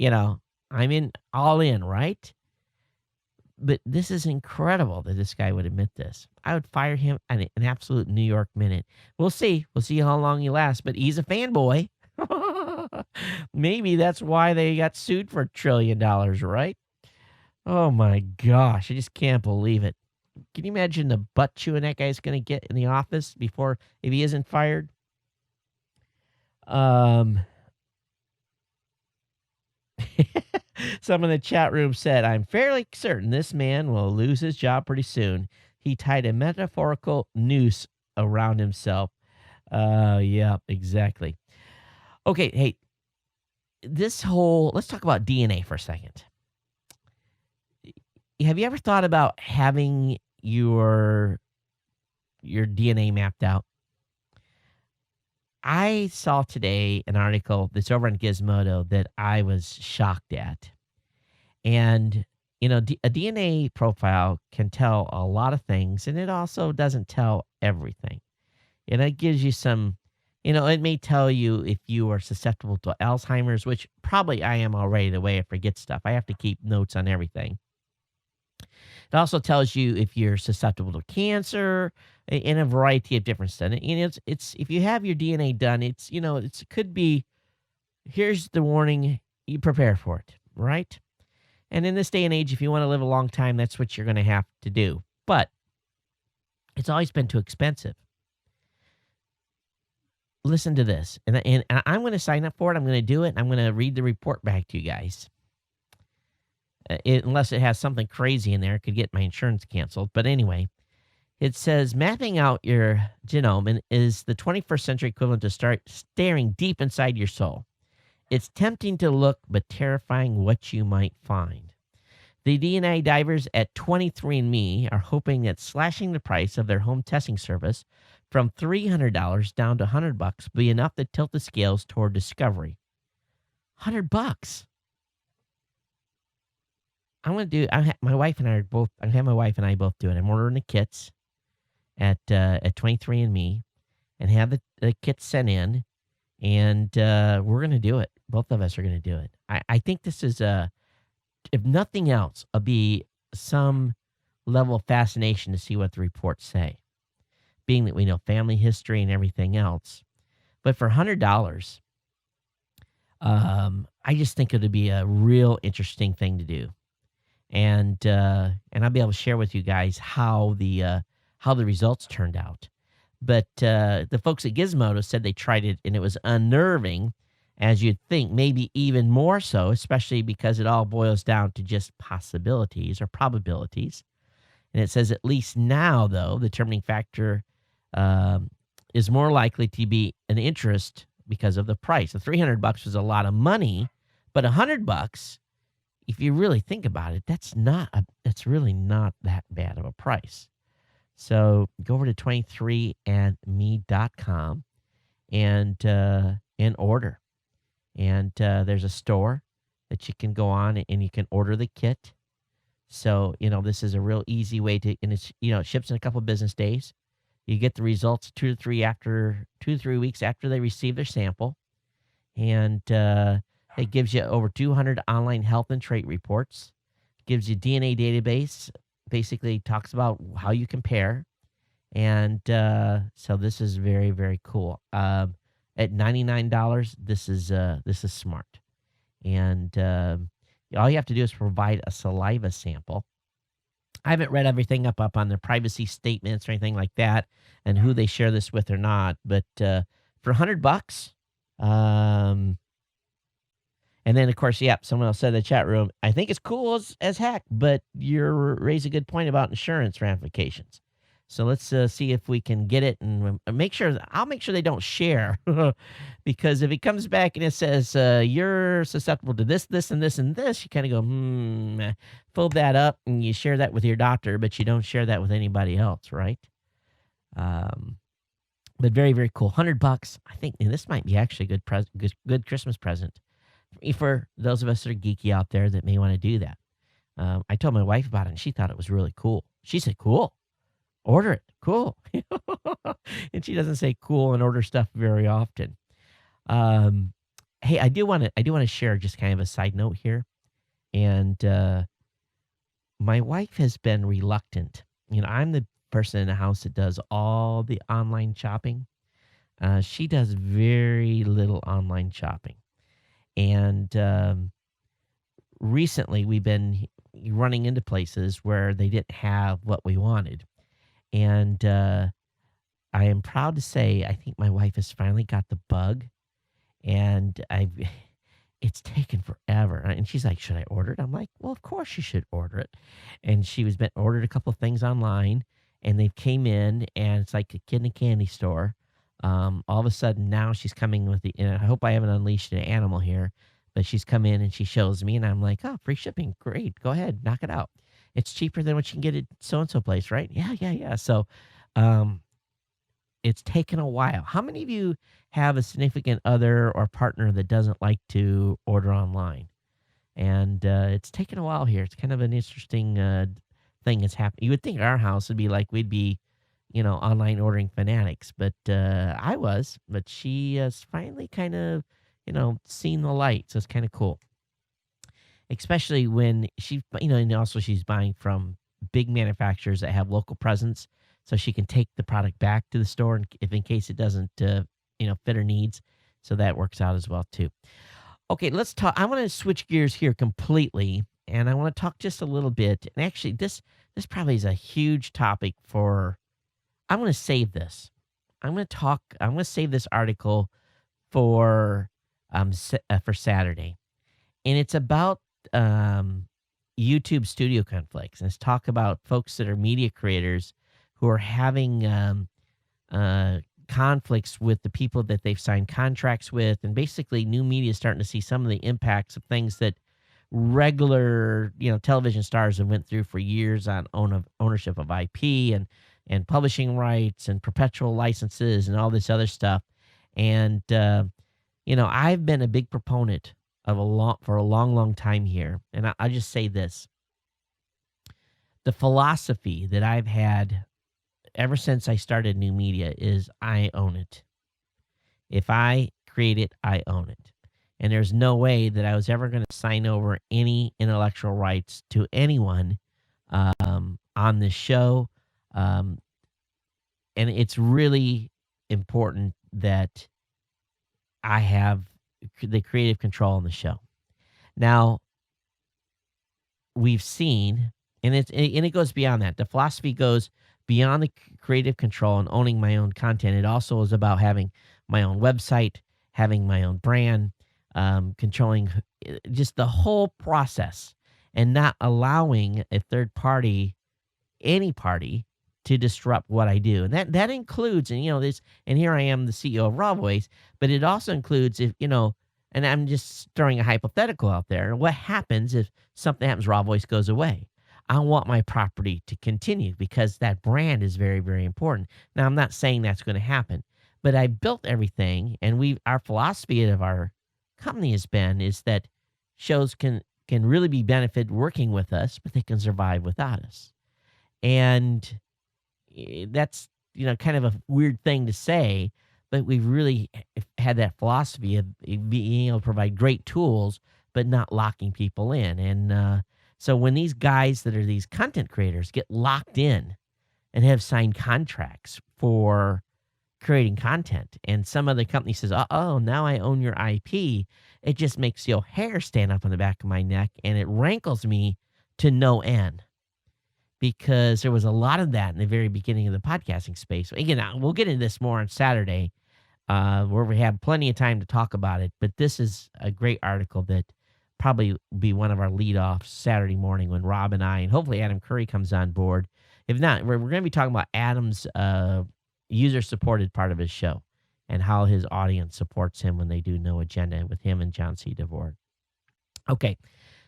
I'm all in, right? But this is incredible that this guy would admit this. I would fire him in an absolute New York minute. We'll see. We'll see how long he lasts. But he's a fanboy. Maybe that's why they got sued for $1 trillion, right? Oh my gosh. I just can't believe it. Can you imagine the butt chewing that guy's going to get in the office if he isn't fired? Some in the chat room said, I'm fairly certain this man will lose his job pretty soon. He tied a metaphorical noose around himself. Yeah, exactly. Okay, hey, let's talk about DNA for a second. Have you ever thought about having your DNA mapped out? I saw today an article that's over on Gizmodo that I was shocked at. And, a DNA profile can tell a lot of things, and it also doesn't tell everything. And it gives you some, it may tell you if you are susceptible to Alzheimer's, which probably I am already the way I forget stuff. I have to keep notes on everything. It also tells you if you're susceptible to cancer and a variety of different stuff. And it's if you have your DNA done, it could be, here's the warning, you prepare for it, right? And in this day and age, if you want to live a long time, that's what you're going to have to do. But it's always been too expensive. Listen to this, and I'm going to sign up for it. I'm going to do it. I'm going to read the report back to you guys. unless it has something crazy in there, it could get my insurance canceled. But anyway, it says mapping out your genome is the 21st century equivalent to start staring deep inside your soul. It's tempting to look, but terrifying what you might find. The DNA divers at 23andMe are hoping that slashing the price of their home testing service from $300 down to $100 will be enough to tilt the scales toward discovery. $100. I'm going to do. My wife and I are both. I have my wife and I both do it. I'm ordering the kits at 23andMe, and have the kits sent in, and we're going to do it. Both of us are going to do it. I think this is if nothing else, it'll be some level of fascination to see what the reports say, being that we know family history and everything else. But for $100, I just think it'll be a real interesting thing to do. And I'll be able to share with you guys how the results turned out. But the folks at Gizmodo said they tried it and it was unnerving, as you'd think, maybe even more so, especially because it all boils down to just possibilities or probabilities. And it says at least now, though, the determining factor is more likely to be an interest because of the price. The $300 was a lot of money, but $100, if you really think about it, that's really not that bad of a price. So go over to 23andme.com and order. And there's a store that you can go on and you can order the kit. So, this is a real easy way to, and it's, it ships in a couple of business days. You get the results 2 to 3 weeks after they receive their sample. And it gives you over 200 online health and trait reports. It gives you DNA database, basically talks about how you compare. And so this is very, very cool. At $99, this is smart. And all you have to do is provide a saliva sample. I haven't read everything up on their privacy statements or anything like that and who they share this with or not. But for $100, and then, of course, someone else said in the chat room, I think it's cool as heck, but you raise a good point about insurance ramifications. So let's see if we can get it and I'll make sure they don't share because if it comes back and it says you're susceptible to this, this, and this, and this, you kind of go, fold that up and you share that with your doctor, but you don't share that with anybody else, right? But very, very cool. $100, I think, and this might be actually a good Christmas present for those of us that are geeky out there that may want to do that. I told my wife about it and she thought it was really cool. She said, cool. Order it. Cool. And she doesn't say cool and order stuff very often. Hey, I do want to share just kind of a side note here. And my wife has been reluctant. I'm the person in the house that does all the online shopping. She does very little online shopping. And recently we've been running into places where they didn't have what we wanted. And I am proud to say, I think my wife has finally got the bug, and it's taken forever. And she's like, should I order it? I'm like, well, of course you should order it. And she ordered a couple of things online, and they came in, and it's like a kid in a candy store. All of a sudden now she's coming with and I hope I haven't unleashed an animal here, but she's come in and she shows me, and I'm like, oh, free shipping. Great. Go ahead. Knock it out. It's cheaper than what you can get at so-and-so place, right? Yeah. So it's taken a while. How many of you have a significant other or partner that doesn't like to order online? And it's taken a while here. It's kind of an interesting thing that's happening. You would think our house would be like we'd be, online ordering fanatics. But I was. But she has finally kind of, seen the light. So it's kind of cool. Especially when and also she's buying from big manufacturers that have local presence, so she can take the product back to the store if in case it doesn't, fit her needs. So that works out as well too. Okay, let's talk. I want to switch gears here completely, and I want to talk just a little bit. And actually, this probably is a huge topic for. I'm going to save this. I'm going to save this article for Saturday, and it's about YouTube studio conflicts, and let's talk about folks that are media creators who are having conflicts with the people that they've signed contracts with, and basically new media is starting to see some of the impacts of things that regular television stars have went through for years on ownership of IP and publishing rights and perpetual licenses and all this other stuff. And I've been a big proponent for a long time here, and I just say this: the philosophy that I've had ever since I started new media is I own it. If I create it, I own it. And there's no way that I was ever going to sign over any intellectual rights to anyone on this show. And it's really important that I have the creative control on the show. Now, we've seen, and it goes beyond that. The philosophy goes beyond the creative control and owning my own content. It also is about having my own website, having my own brand, controlling just the whole process, and not allowing a third party, any party, to disrupt what I do. And that includes, and here I am, the CEO of Raw Voice, but it also includes if, and I'm just throwing a hypothetical out there. What happens if something happens, Raw Voice goes away? I want my property to continue because that brand is very, very important. Now, I'm not saying that's going to happen, but I built everything, and our philosophy of our company is that shows can really be benefited working with us, but they can survive without us. And that's, kind of a weird thing to say, but we've really had that philosophy of being able to provide great tools, but not locking people in. And so when these guys that are these content creators get locked in and have signed contracts for creating content, and some other company says, oh, now I own your IP, it just makes your hair stand up on the back of my neck, and it rankles me to no end. Because there was a lot of that in the very beginning of the podcasting space. Again, we'll get into this more on Saturday, where we have plenty of time to talk about it. But this is a great article that probably will be one of our lead-offs Saturday morning when Rob and I, and hopefully Adam Curry comes on board. If not, we're going to be talking about Adam's user-supported part of his show and how his audience supports him when they do No Agenda with him and John C. DeVore. Okay.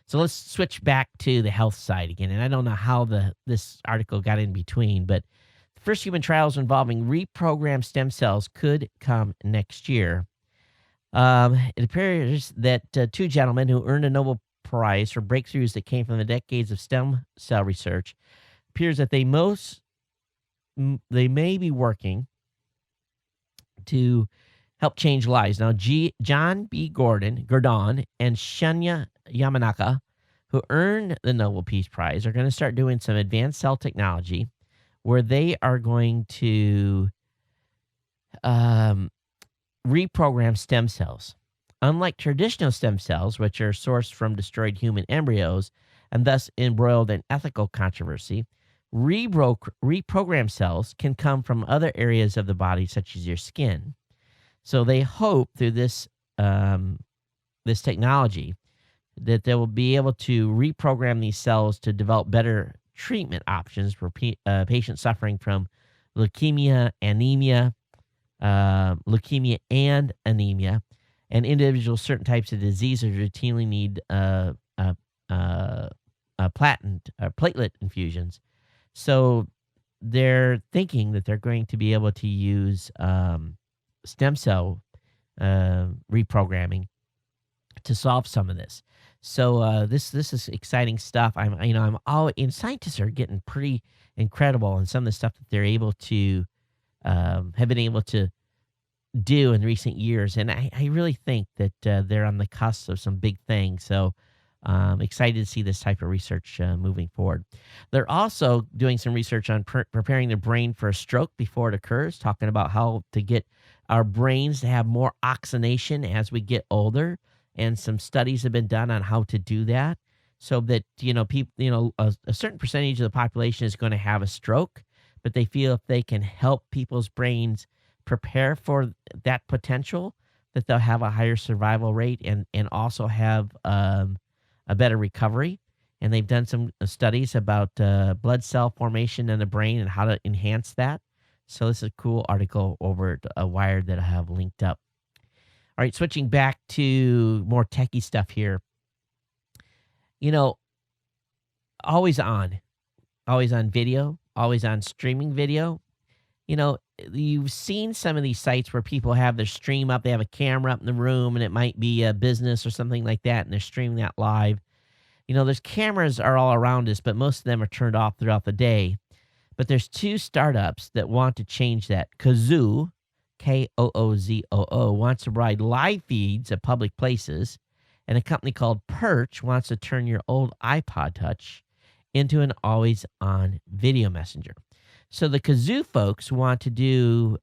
So let's switch back to the health side again. And I don't know how this article got in between, but the first human trials involving reprogrammed stem cells could come next year. It appears that two gentlemen who earned a Nobel Prize for breakthroughs that came from the decades of stem cell research appears that they may be working to help change lives. Now, John B. Gordon and Shinya Yamanaka, who earned the Nobel Peace Prize, are going to start doing some advanced cell technology where they are going to reprogram stem cells. Unlike traditional stem cells, which are sourced from destroyed human embryos and thus embroiled in ethical controversy, reprogrammed cells can come from other areas of the body, such as your skin. So they hope through this technology that they will be able to reprogram these cells to develop better treatment options for patients suffering from leukemia and anemia, and individuals certain types of diseases routinely need platelet infusions. So they're thinking that they're going to be able to use stem cell reprogramming to solve some of this. So this is exciting stuff. Scientists are getting pretty incredible in some of the stuff that they're able to have been able to do in recent years, and I really think that they're on the cusp of some big things. So excited to see this type of research moving forward. They're also doing some research on preparing the brain for a stroke before it occurs, talking about how to get our brains to have more oxygenation as we get older. And some studies have been done on how to do that so that, people, a certain percentage of the population is going to have a stroke, but they feel if they can help people's brains prepare for that potential, that they'll have a higher survival rate and also have a better recovery. and they've done some studies about blood cell formation in the brain and how to enhance that. So this is a cool article over at Wired that I have linked up. All right, switching back to more techie stuff here. Always on video, always on streaming video. You've seen some of these sites where people have their stream up. They have a camera up in the room, and it might be a business or something like that, and they're streaming that live. There's cameras are all around us, but most of them are turned off throughout the day. But there's two startups that want to change that. Kazoo, Koozoo, wants to provide live feeds at public places, and a company called Perch wants to turn your old iPod Touch into an always-on video messenger. So the Kazoo folks want to do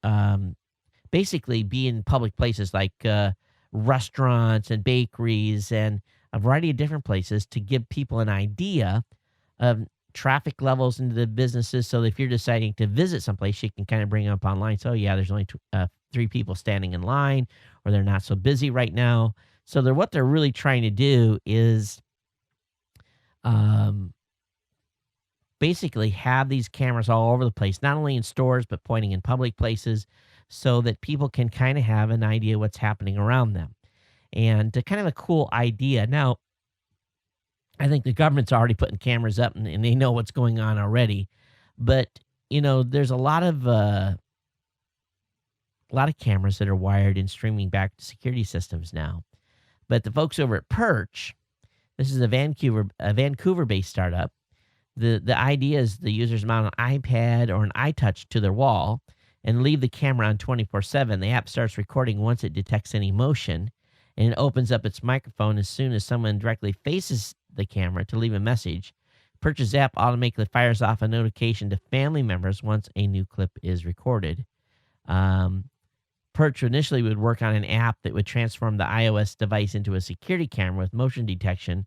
basically be in public places like restaurants and bakeries and a variety of different places to give people an idea of traffic levels into the businesses. So if you're deciding to visit someplace, you can kind of bring up online. So yeah, there's only 3 people standing in line, or they're not so busy right now. So what they're really trying to do is basically have these cameras all over the place, not only in stores, but pointing in public places so that people can kind of have an idea what's happening around them. And kind of a cool idea. Now, I think the government's already putting cameras up and they know what's going on already. But, there's a lot of cameras that are wired and streaming back to security systems now. But the folks over at Perch, this is a Vancouver-based startup. The idea is the users mount an iPad or an iTouch to their wall and leave the camera on 24/7. The app starts recording once it detects any motion, and it opens up its microphone as soon as someone directly faces the camera to leave a message. Perch's app automatically fires off a notification to family members once a new clip is recorded. Perch initially would work on an app that would transform the iOS device into a security camera with motion detection,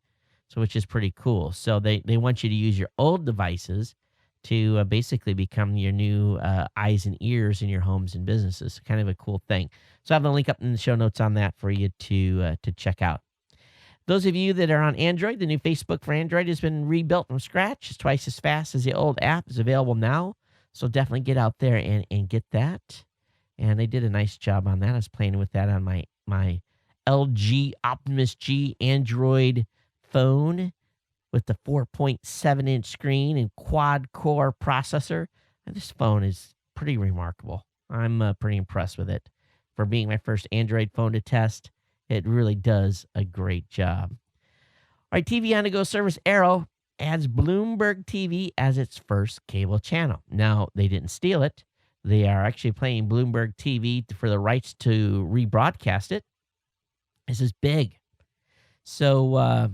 which is pretty cool. So they want you to use your old devices to basically become your new eyes and ears in your homes and businesses. Kind of a cool thing. So I have a link up in the show notes on that for you to check out. Those of you that are on Android, the new Facebook for Android has been rebuilt from scratch. It's twice as fast as the old app is available now. So definitely get out there and get that. And they did a nice job on that. I was playing with that on my LG Optimus G Android phone with the 4.7-inch screen and quad-core processor. And this phone is pretty remarkable. I'm pretty impressed with it. For being my first Android phone to test, it really does a great job. All right, TV on-the-go service Arrow adds Bloomberg TV as its first cable channel. Now, they didn't steal it. They are actually playing Bloomberg TV for the rights to rebroadcast it. This is big. So,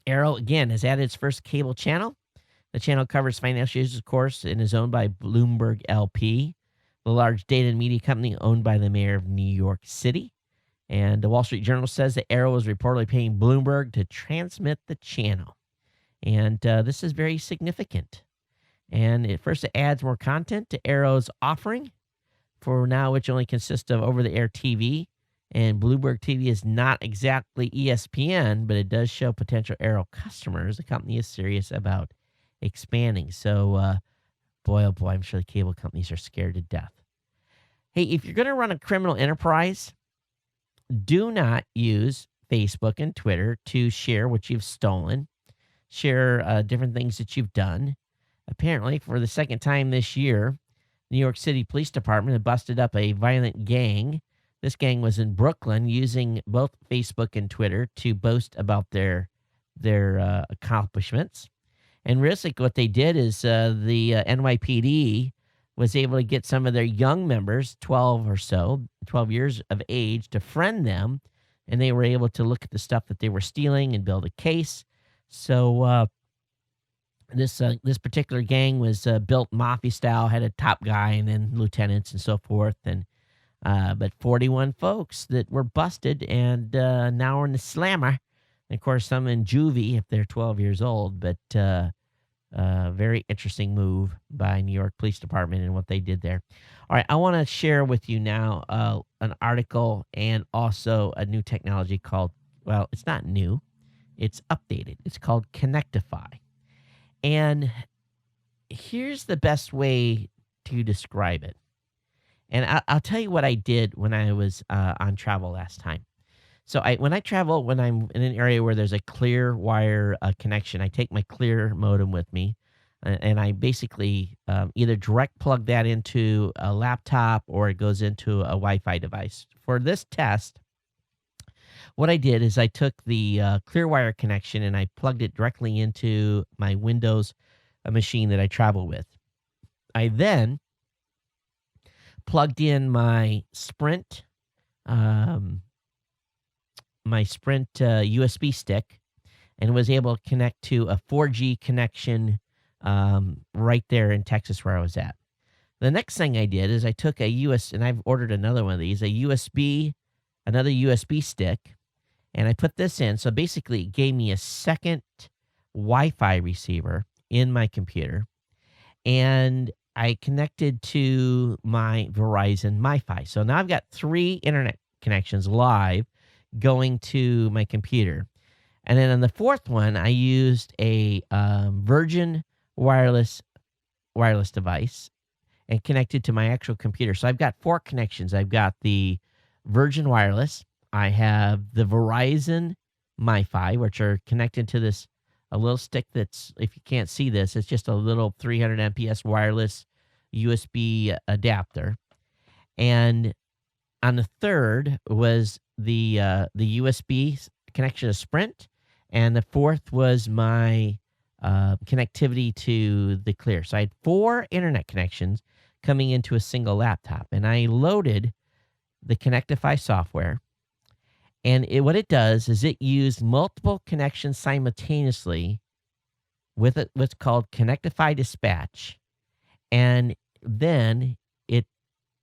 Arrow, again, has added its first cable channel. The channel covers financial issues, of course, and is owned by Bloomberg LP, the large data and media company owned by the mayor of New York City. And the Wall Street Journal says that Arrow is reportedly paying Bloomberg to transmit the channel. And this is very significant. And at first, it adds more content to Arrow's offering, for now, which only consists of over-the-air TV. And Bloomberg TV is not exactly ESPN, but it does show potential Arrow customers. The company is serious about expanding. So, boy, oh boy, I'm sure the cable companies are scared to death. Hey, if you're going to run a criminal enterprise, do not use Facebook and Twitter to share what you've stolen, share different things that you've done. Apparently, for the second time this year, New York City Police Department had busted up a violent gang. This gang was in Brooklyn, using both Facebook and Twitter to boast about their accomplishments. And really, what they did is the NYPD was able to get some of their young members, 12 years of age, to friend them, and they were able to look at the stuff that they were stealing and build a case. So this particular gang was built mafia style, had a top guy and then lieutenants and so forth, and but 41 folks that were busted, and now we're in the slammer. And of course, some in juvie if they're 12 years old, but very interesting move by New York Police Department and what they did there. All right, I want to share with you now an article and also a new technology called, well, it's not new. It's updated. It's called Connectify. And here's the best way to describe it. And I'll tell you what I did when I was on travel last time. So when I travel, when I'm in an area where there's a clear wire connection, I take my clear modem with me, and I basically either direct plug that into a laptop or it goes into a Wi-Fi device. For this test, what I did is I took the clear wire connection and I plugged it directly into my Windows machine that I travel with. I then plugged in my Sprint USB stick and was able to connect to a 4G connection right there in Texas where I was at. The next thing I did is I took and I've ordered another one of these, another USB stick, and I put this in. So basically it gave me a second Wi-Fi receiver in my computer, and I connected to my Verizon MiFi. So now I've got 3 internet connections live going to my computer. And then on the fourth one, I used a Virgin wireless device and connected to my actual computer. So I've got 4 connections. I've got the Virgin Wireless. I have the Verizon MiFi, which are connected to a little stick that's, if you can't see this, it's just a little 300 MPS wireless USB adapter. And on the third was the USB connection to Sprint, and the fourth was my connectivity to the Clear. So I had 4 internet connections coming into a single laptop, and I loaded the Connectify software. And what it does is it used multiple connections simultaneously with what's called Connectify Dispatch, and then it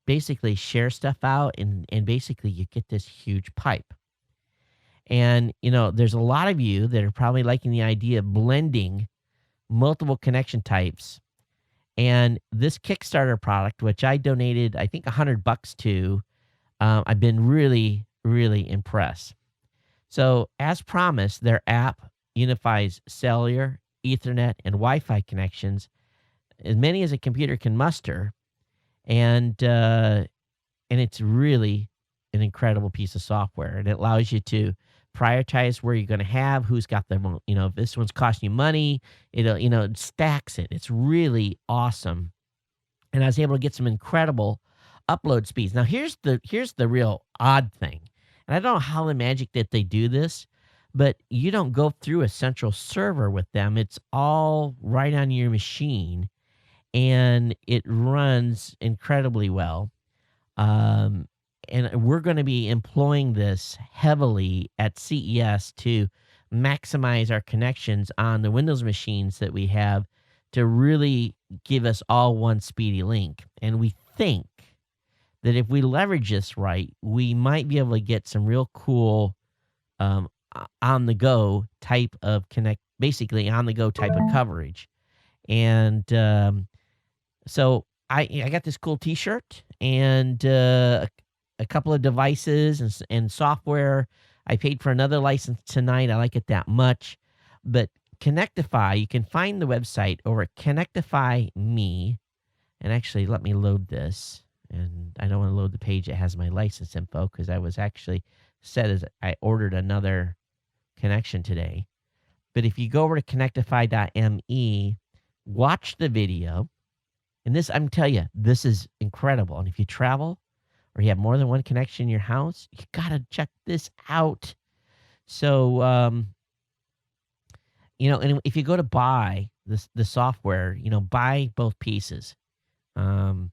basically shares stuff out, and basically you get this huge pipe. And, there's a lot of you that are probably liking the idea of blending multiple connection types. And this Kickstarter product, which I donated, I think, $100 to, I've been really, really impressed. So, as promised, their app unifies cellular, Ethernet, and Wi-Fi connections, as many as a computer can muster, and it's really an incredible piece of software. And it allows you to prioritize where you're going to have, who's got the, if this one's costing you money, it stacks it. It's really awesome. And I was able to get some incredible upload speeds. Now, here's the real odd thing. And I don't know how the magic that they do this, but you don't go through a central server with them. It's all right on your machine, and it runs incredibly well. And we're going to be employing this heavily at CES to maximize our connections on the Windows machines that we have to really give us all one speedy link. And we think that if we leverage this right, we might be able to get some real cool on-the-go type of basically on-the-go type of coverage. And so I got this cool T-shirt and a couple of devices and software. I paid for another license tonight. I like it that much. But Connectify, you can find the website over at Connectify Me. And actually, let me load this. And I don't want to load the page that has my license info because I was actually set as I ordered another connection today. But if you go over to connectify.me, watch the video. And this, I'm telling you, this is incredible. And if you travel or you have more than one connection in your house, you got to check this out. So, and if you go to buy the software, buy both pieces. Buy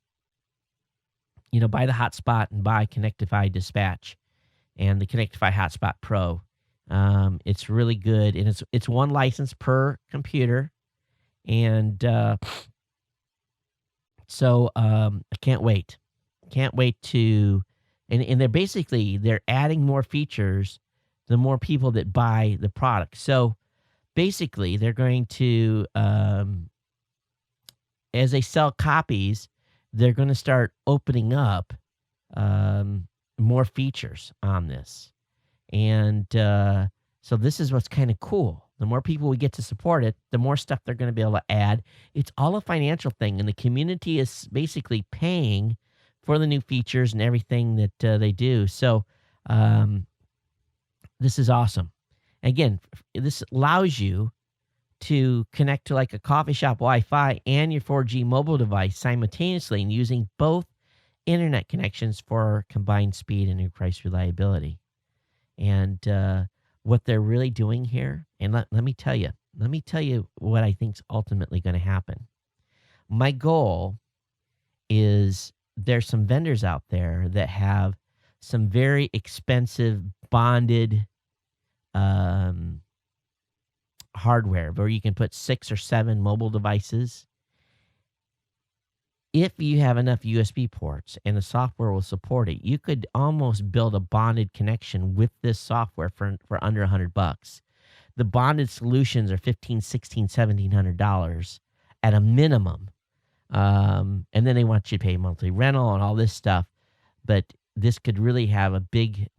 the hotspot and buy Connectify Dispatch and the Connectify Hotspot Pro. It's really good, and it's one license per computer. And so I can't wait. Can't wait to, and they're adding more features the more people that buy the product. So basically they're going to, as they sell copies, they're going to start opening up more features on this. And So this is what's kind of cool. The more people we get to support it, the more stuff they're going to be able to add. It's all a financial thing, and the community is basically paying for the new features and everything that they do. So this is awesome. Again, this allows you to connect to like a coffee shop Wi-Fi and your 4G mobile device simultaneously and using both internet connections for combined speed and new price reliability. And what they're really doing here, and let me tell you what I think is ultimately going to happen. My goal is there's some vendors out there that have some very expensive bonded hardware where you can put 6 or 7 mobile devices. If you have enough USB ports and the software will support it, you could almost build a bonded connection with this software for under $100. The bonded solutions are $1,500, $1,600, $1,700 at a minimum. And then they want you to pay monthly rental and all this stuff. But this could really have a big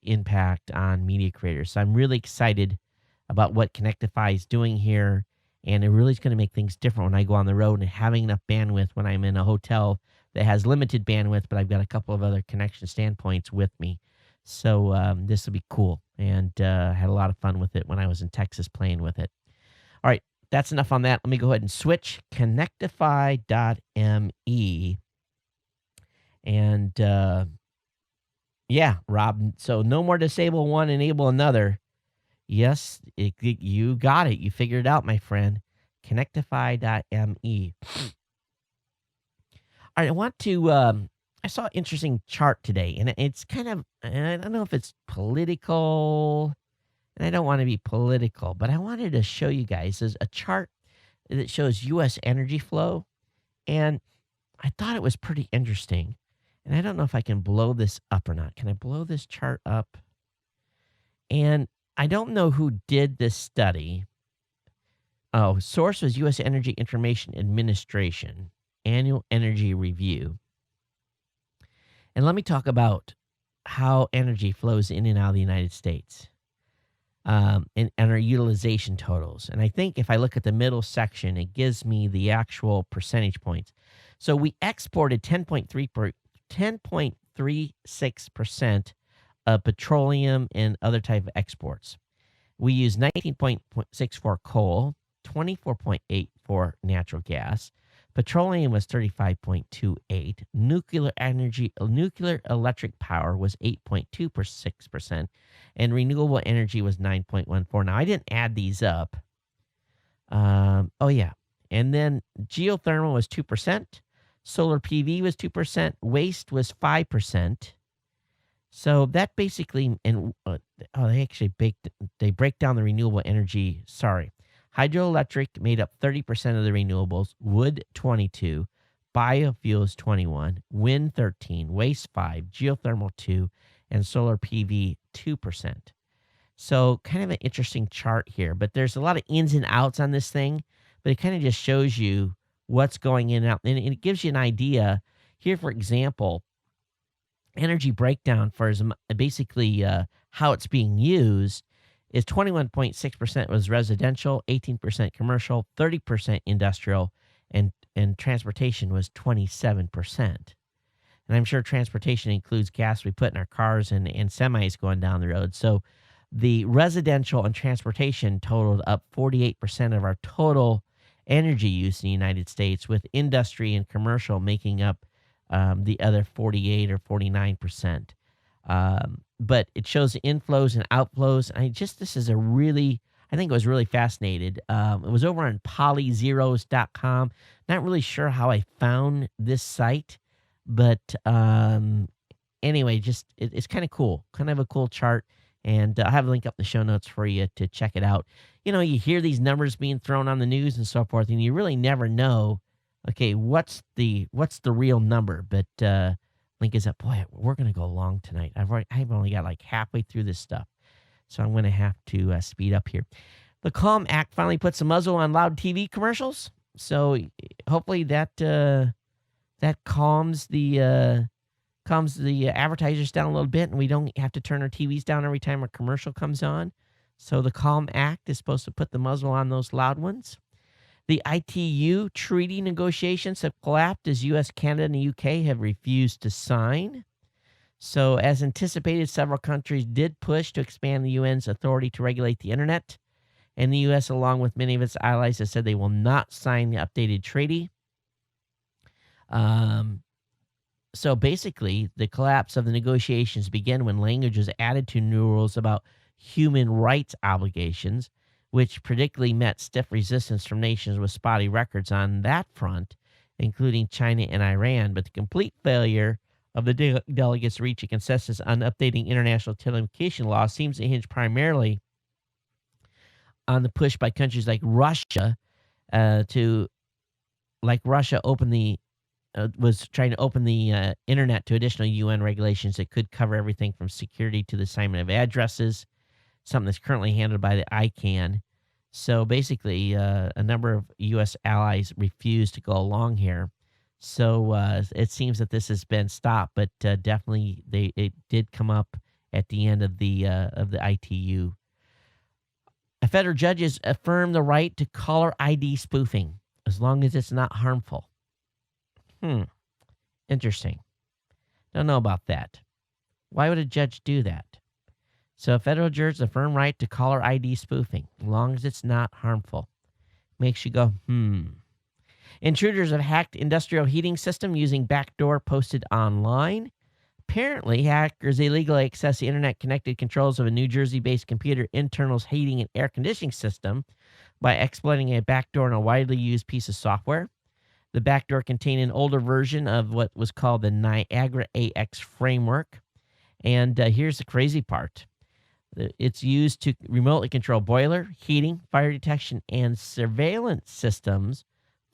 impact on media creators. So I'm really excited about what Connectify is doing here. And it really is going to make things different when I go on the road and having enough bandwidth when I'm in a hotel that has limited bandwidth, but I've got a couple of other connection standpoints with me. So this will be cool. And I had a lot of fun with it when I was in Texas playing with it. All right, that's enough on that. Let me go ahead and switch Connectify.me. And yeah, Rob, so no more disable one, enable another. Yes, you got it. You figured it out, my friend. Connectify.me. All right, I want to, I saw an interesting chart today, and it's kind of, I don't know if it's political, and I don't want to be political, but I wanted to show you guys. There's a chart that shows U.S. energy flow, and I thought it was pretty interesting. And I don't know if I can blow this up or not. Can I blow this chart up? And I don't know who did this study. Oh, source was U.S. Energy Information Administration, Annual Energy Review. And let me talk about how energy flows in and out of the United States and our utilization totals. And I think if I look at the middle section, it gives me the actual percentage points. So we exported 10.36% of petroleum and other type of exports. We use 19.64 coal, 24.8 for natural gas. Petroleum was 35.28. Nuclear electric power was 8.26%, and renewable energy was 9.14. Now I didn't add these up. Oh yeah, and then geothermal was 2%. Solar PV was 2%. Waste was 5%. So that basically, and they actually break down the renewable energy. Sorry. Hydroelectric made up 30% of the renewables, wood 22, biofuels 21, wind 13, waste 5, geothermal 2, and solar PV 2%. So kind of an interesting chart here, but there's a lot of ins and outs on this thing, but it kind of just shows you what's going in and out, and it gives you an idea. Here, for example, energy breakdown for basically how it's being used is 21.6% was residential, 18% commercial, 30% industrial, and transportation was 27%. And I'm sure transportation includes gas we put in our cars and semis going down the road. So the residential and transportation totaled up 48% of our total energy use in the United States, with industry and commercial making up the other 48 or 49%. But it shows the inflows and outflows. I think it was really fascinated. It was over on polyzeros.com. Not really sure how I found this site, but anyway, it's kind of cool, kind of a cool chart. And I have a link up in the show notes for you to check it out. You know, you hear these numbers being thrown on the news and so forth, and you really never know, okay, what's the real number? But link is up. Boy, we're going to go long tonight. I've only got like halfway through this stuff, so I'm going to have to speed up here. The Calm Act finally puts a muzzle on loud TV commercials, so hopefully that calms the advertisers down a little bit, and we don't have to turn our TVs down every time a commercial comes on. So the Calm Act is supposed to put the muzzle on those loud ones. The ITU treaty negotiations have collapsed as U.S., Canada, and the UK have refused to sign. So as anticipated, several countries did push to expand the UN's authority to regulate the internet. And the U.S., along with many of its allies, has said they will not sign the updated treaty. So basically, the collapse of the negotiations began when language was added to new rules about human rights obligations, which predictably met stiff resistance from nations with spotty records on that front, including China and Iran. But the complete failure of the delegates to reach a consensus on updating international telecommunication law seems to hinge primarily on the push by countries like Russia was trying to open the internet to additional UN regulations that could cover everything from security to the assignment of addresses, something that's currently handled by the ICANN. So basically, a number of U.S. allies refused to go along here. So it seems that this has been stopped, but definitely it did come up at the end of the ITU. A federal judge has affirmed the right to caller ID spoofing as long as it's not harmful. Interesting. Don't know about that. Why would a judge do that? So a federal judge has a firm right to caller ID spoofing, as long as it's not harmful. Makes you go, Intruders have hacked industrial heating system using backdoor posted online. Apparently, hackers illegally accessed the internet-connected controls of a New Jersey-based computer internals heating and air conditioning system by exploiting a backdoor in a widely used piece of software. The backdoor contained an older version of what was called the Niagara AX framework. And here's the crazy part. It's used to remotely control boiler, heating, fire detection, and surveillance systems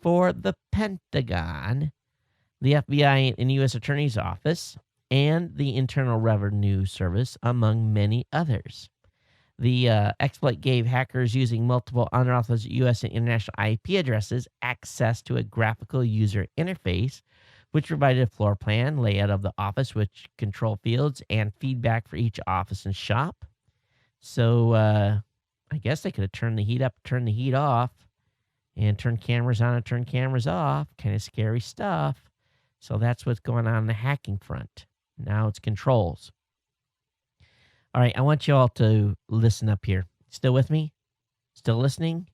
for the Pentagon, the FBI and U.S. Attorney's Office, and the Internal Revenue Service, among many others. The exploit gave hackers using multiple unauthorized U.S. and international IP addresses access to a graphical user interface, which provided a floor plan, layout of the office, which control fields, and feedback for each office and shop. So I guess they could have turned the heat up, turned the heat off, and turned cameras on and turned cameras off. Kind of scary stuff. So that's what's going on the hacking front. Now it's controls. All right, I want you all to listen up here. Still with me? Still listening?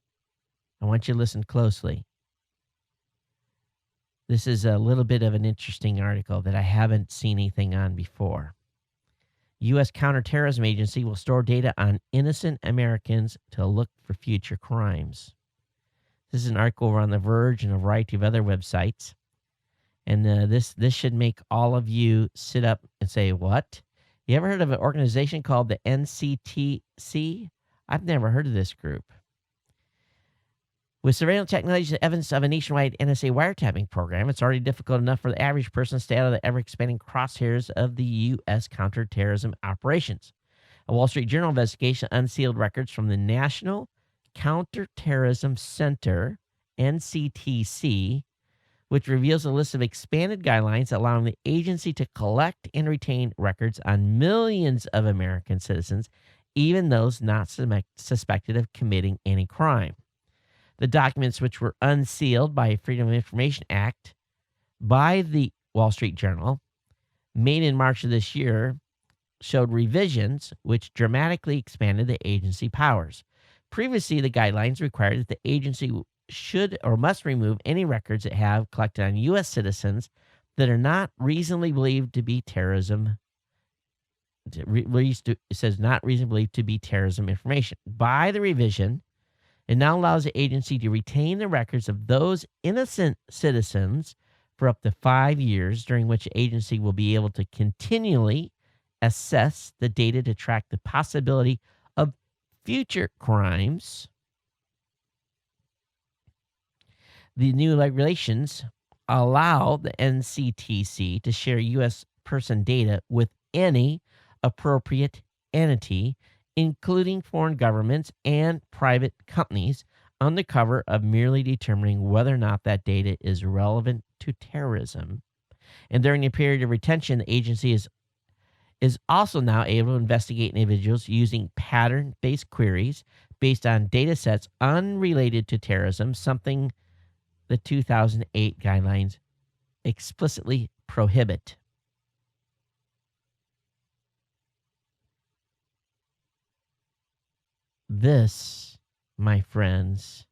I want you to listen closely. This is a little bit of an interesting article that I haven't seen anything on before. U.S. Counterterrorism Agency will store data on innocent Americans to look for future crimes. This is an article over on The Verge and a variety of other websites. And this should make all of you sit up and say, what? You ever heard of an organization called the NCTC? I've never heard of this group. With surveillance technology and evidence of a nationwide NSA wiretapping program, it's already difficult enough for the average person to stay out of the ever-expanding crosshairs of the U.S. counterterrorism operations. A Wall Street Journal investigation unsealed records from the National Counterterrorism Center, NCTC, which reveals a list of expanded guidelines allowing the agency to collect and retain records on millions of American citizens, even those not suspected of committing any crime. The documents, which were unsealed by Freedom of Information Act by the Wall Street Journal, made in March of this year, showed revisions which dramatically expanded the agency powers. Previously, the guidelines required that the agency should or must remove any records it have collected on U.S. citizens that are not reasonably believed to be terrorism. It says not reasonably believed to be terrorism information. By the revision, it now allows the agency to retain the records of those innocent citizens for up to 5 years, during which the agency will be able to continually assess the data to track the possibility of future crimes. The new regulations allow the NCTC to share U.S. person data with any appropriate entity, including foreign governments and private companies, on the cover of merely determining whether or not that data is relevant to terrorism. And during the period of retention, the agency is is also now able to investigate individuals using pattern-based queries based on data sets unrelated to terrorism, something the 2008 guidelines explicitly prohibit. This, my friends,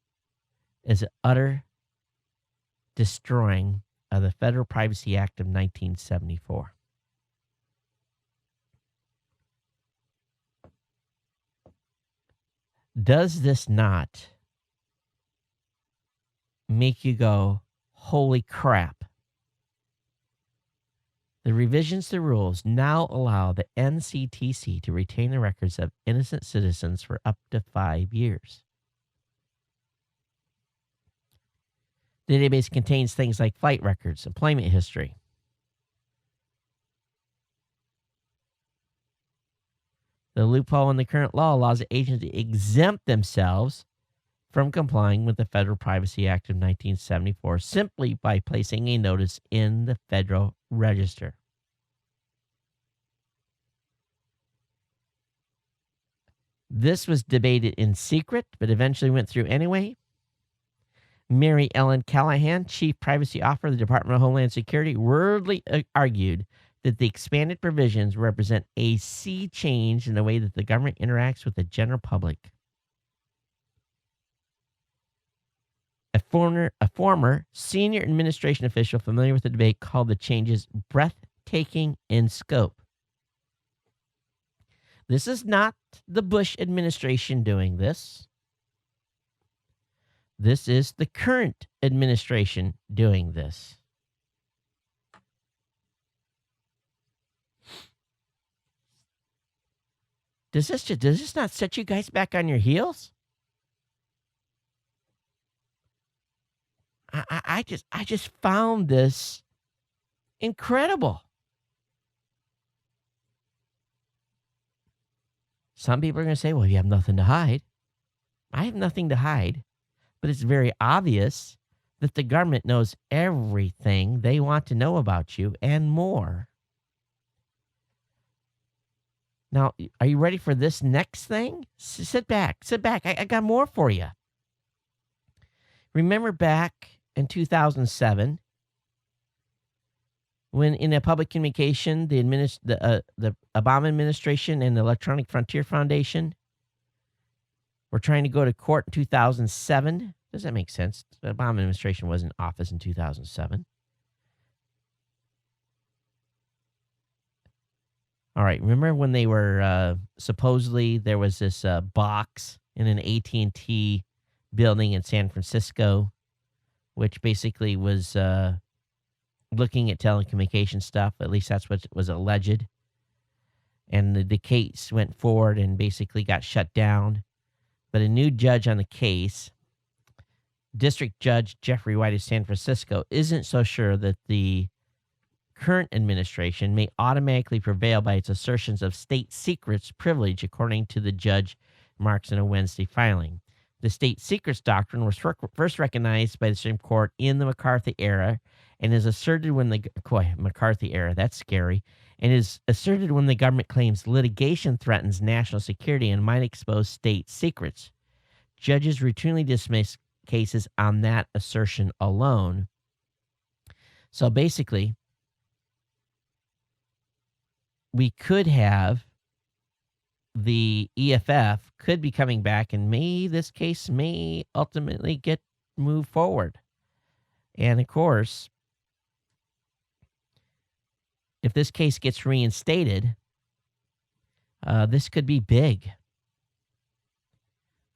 is an utter destroying of the Federal Privacy Act of 1974. Does this not make you go, holy crap? The revisions to rules now allow the NCTC to retain the records of innocent citizens for up to 5 years. The database contains things like flight records, employment history. The loophole in the current law allows the agents to exempt themselves from complying with the Federal Privacy Act of 1974 simply by placing a notice in the Federal Register. This was debated in secret, but eventually went through anyway. Mary Ellen Callahan, Chief Privacy Officer of the Department of Homeland Security, wordly argued that the expanded provisions represent a sea change in the way that the government interacts with the general public. A former senior administration official familiar with the debate called the changes breathtaking in scope. This is not the Bush administration doing this. This is the current administration doing this. Does this not set you guys back on your heels? I just found this incredible. Some people are going to say, well, you have nothing to hide. I have nothing to hide, but it's very obvious that the government knows everything they want to know about you and more. Now, are you ready for this next thing? Sit back. I got more for you. Remember back in 2007, when in a public communication, the Obama administration and the Electronic Frontier Foundation were trying to go to court in 2007. Does that make sense? The Obama administration was in office in 2007. All right, remember when they were supposedly there was this box in an AT&T building in San Francisco, which basically was looking at telecommunication stuff. At least that's what was alleged. And the case went forward and basically got shut down. But a new judge on the case, District Judge Jeffrey White of San Francisco, isn't so sure that the current administration may automatically prevail by its assertions of state secrets privilege, according to the judge marks in a Wednesday filing. The state secrets doctrine was first recognized by the Supreme Court in the McCarthy era and is asserted when the McCarthy era, that's scary, and is asserted when the government claims litigation threatens national security and might expose state secrets. Judges routinely dismiss cases on that assertion alone. So basically, we could have the EFF could be coming back, and this case may ultimately get moved forward. And of course, if this case gets reinstated, this could be big.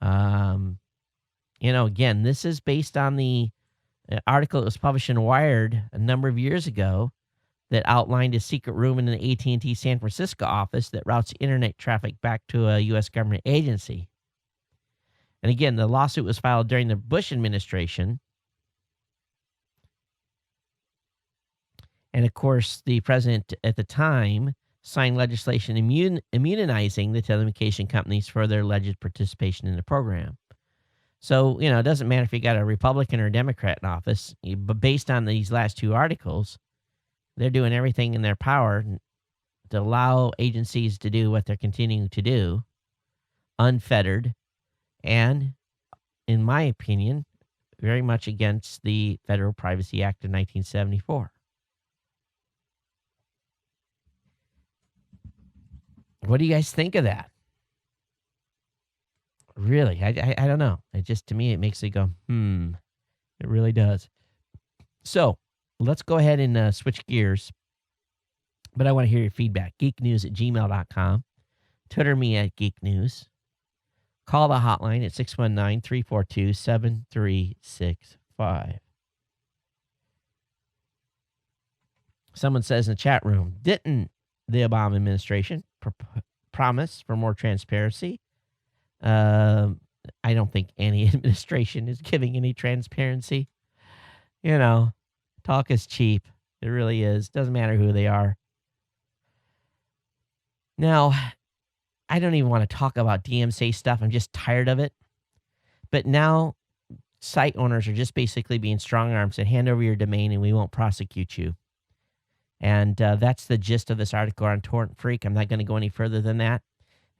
Again, this is based on the article that was published in Wired a number of years ago that outlined a secret room in an AT&T San Francisco office that routes internet traffic back to a U.S. government agency. And again, the lawsuit was filed during the Bush administration. And of course, the president at the time signed legislation immunizing the telecommunication companies for their alleged participation in the program. So, it doesn't matter if you got a Republican or a Democrat in office, but based on these last two articles, they're doing everything in their power to allow agencies to do what they're continuing to do, unfettered, and, in my opinion, very much against the Federal Privacy Act of 1974. What do you guys think of that? Really, I don't know. It just, to me, it makes it go, It really does. So let's go ahead and switch gears. But I want to hear your feedback. geeknews@gmail.com. Twitter me at geeknews. Call the hotline at 619-342-7365. Someone says in the chat room, didn't the Obama administration promise for more transparency? I don't think any administration is giving any transparency. You know, talk is cheap. It really is. Doesn't matter who they are. Now, I don't even want to talk about DMCA stuff. I'm just tired of it. But now site owners are just basically being strong arms and hand over your domain and we won't prosecute you. And that's the gist of this article on Torrent Freak. I'm not going to go any further than that,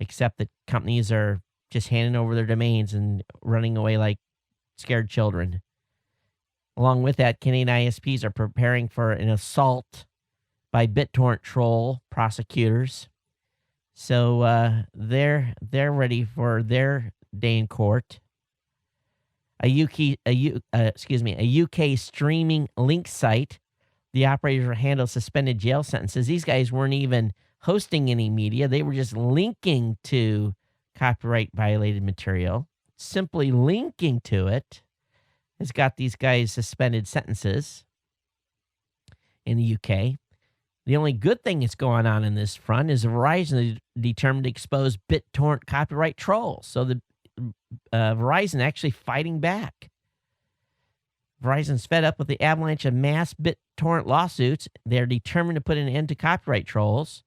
except that companies are just handing over their domains and running away like scared children. Along with that, Canadian ISPs are preparing for an assault by BitTorrent troll prosecutors. So they're ready for their day in court. A UK streaming link site. The operators will handle suspended jail sentences. These guys weren't even hosting any media. They were just linking to copyright violated material. Simply linking to it has got these guys suspended sentences in the UK. The only good thing that's going on in this front is Verizon is determined to expose BitTorrent copyright trolls. So the Verizon actually fighting back. Verizon's fed up with the avalanche of mass BitTorrent lawsuits. They're determined to put an end to copyright trolls,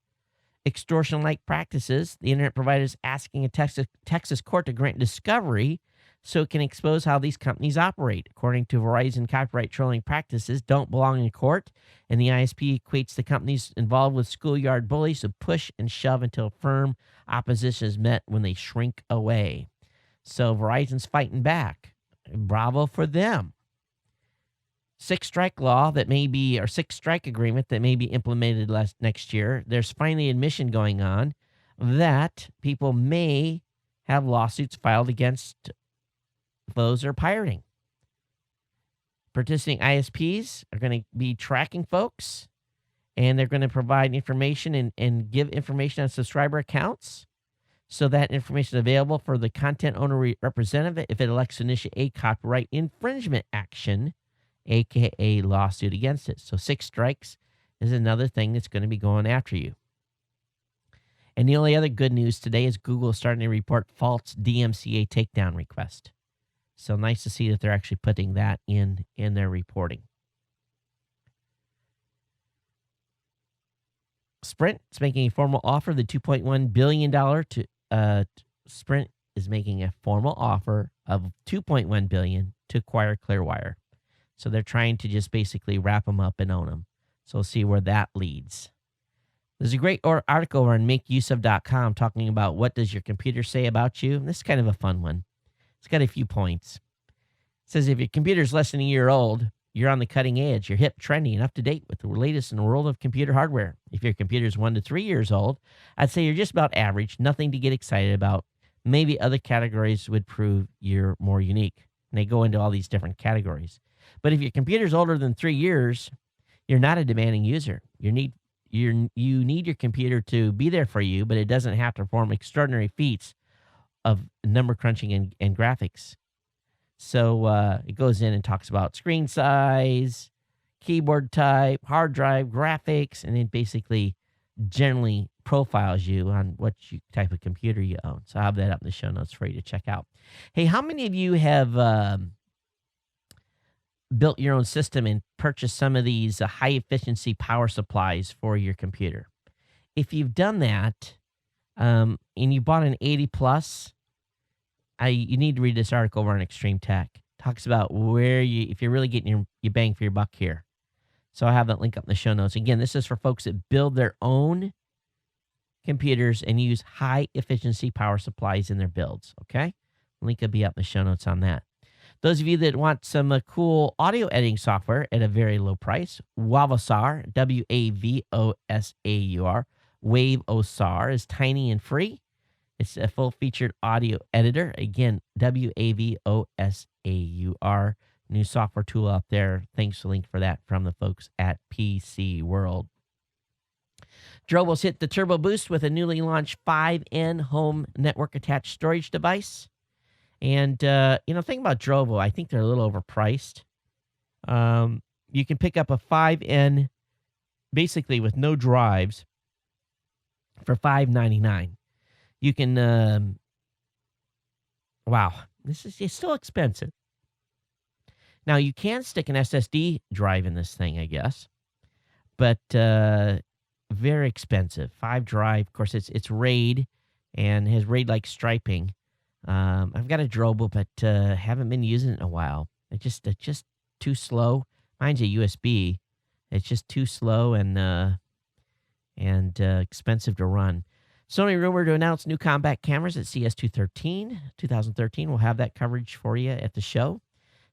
extortion-like practices. The internet provider is asking a Texas court to grant discovery so it can expose how these companies operate. According to Verizon, copyright trolling practices don't belong in court, and the ISP equates the companies involved with schoolyard bullies who push and shove until firm opposition is met when they shrink away. So Verizon's fighting back. Bravo for them. Six strike agreement that may be implemented next year. There's finally admission going on that people may have lawsuits filed against those who are pirating. Participating ISPs are going to be tracking folks, and they're going to provide information and give information on subscriber accounts so that information is available for the content owner representative if it elects to initiate a copyright infringement action, aka lawsuit against it. So 6 strikes is another thing that's going to be going after you. And the only other good news today is Google is starting to report false DMCA takedown request. So nice to see that they're actually putting that in their reporting. Sprint is making a formal offer. The $2.1 billion Sprint is making a formal offer of $2.1 billion to acquire Clearwire. So they're trying to just basically wrap them up and own them. So we'll see where that leads. There's a great article on makeuseof.com talking about what does your computer say about you. And this is kind of a fun one. It's got a few points. It says if your computer's less than a year old, you're on the cutting edge. You're hip, trendy, and up to date with the latest in the world of computer hardware. If your computer's 1 to 3 years old, I'd say you're just about average, nothing to get excited about. Maybe other categories would prove you're more unique. And they go into all these different categories. But if your computer's older than 3 years, you're not a demanding user. You need your computer to be there for you, but it doesn't have to perform extraordinary feats of number crunching and graphics. So it goes in and talks about screen size, keyboard type, hard drive, graphics, and it basically generally profiles you on what type of computer you own. So I'll have that up in the show notes for you to check out. Hey, how many of you have built your own system and purchased some of these high-efficiency power supplies for your computer? If you've done that and you bought an 80+, you need to read this article over on Extreme Tech. Talks about if you're really getting your bang for your buck here. So I have that link up in the show notes. Again, this is for folks that build their own computers and use high-efficiency power supplies in their builds, okay? Link will be up in the show notes on that. Those of you that want some cool audio editing software at a very low price, Wavosar, W-A-V-O-S-A-U-R, Wavosar is tiny and free. It's a full-featured audio editor. Again, W-A-V-O-S-A-U-R. New software tool out there. Thanks to link for that from the folks at PC World. Drobo's hit the turbo boost with a newly launched 5N home network attached storage device. And, think about Drobo. I think they're a little overpriced. You can pick up a 5N basically with no drives for $599. You can, it's still expensive. Now, you can stick an SSD drive in this thing, I guess, but very expensive. 5 drive, of course, it's RAID and has RAID-like striping. I've got a Drobo, but haven't been using it in a while. It's just too slow. Mine's a USB. It's just too slow and expensive to run. Sony rumored to announce new combat cameras at CES 2013. We'll have that coverage for you at the show.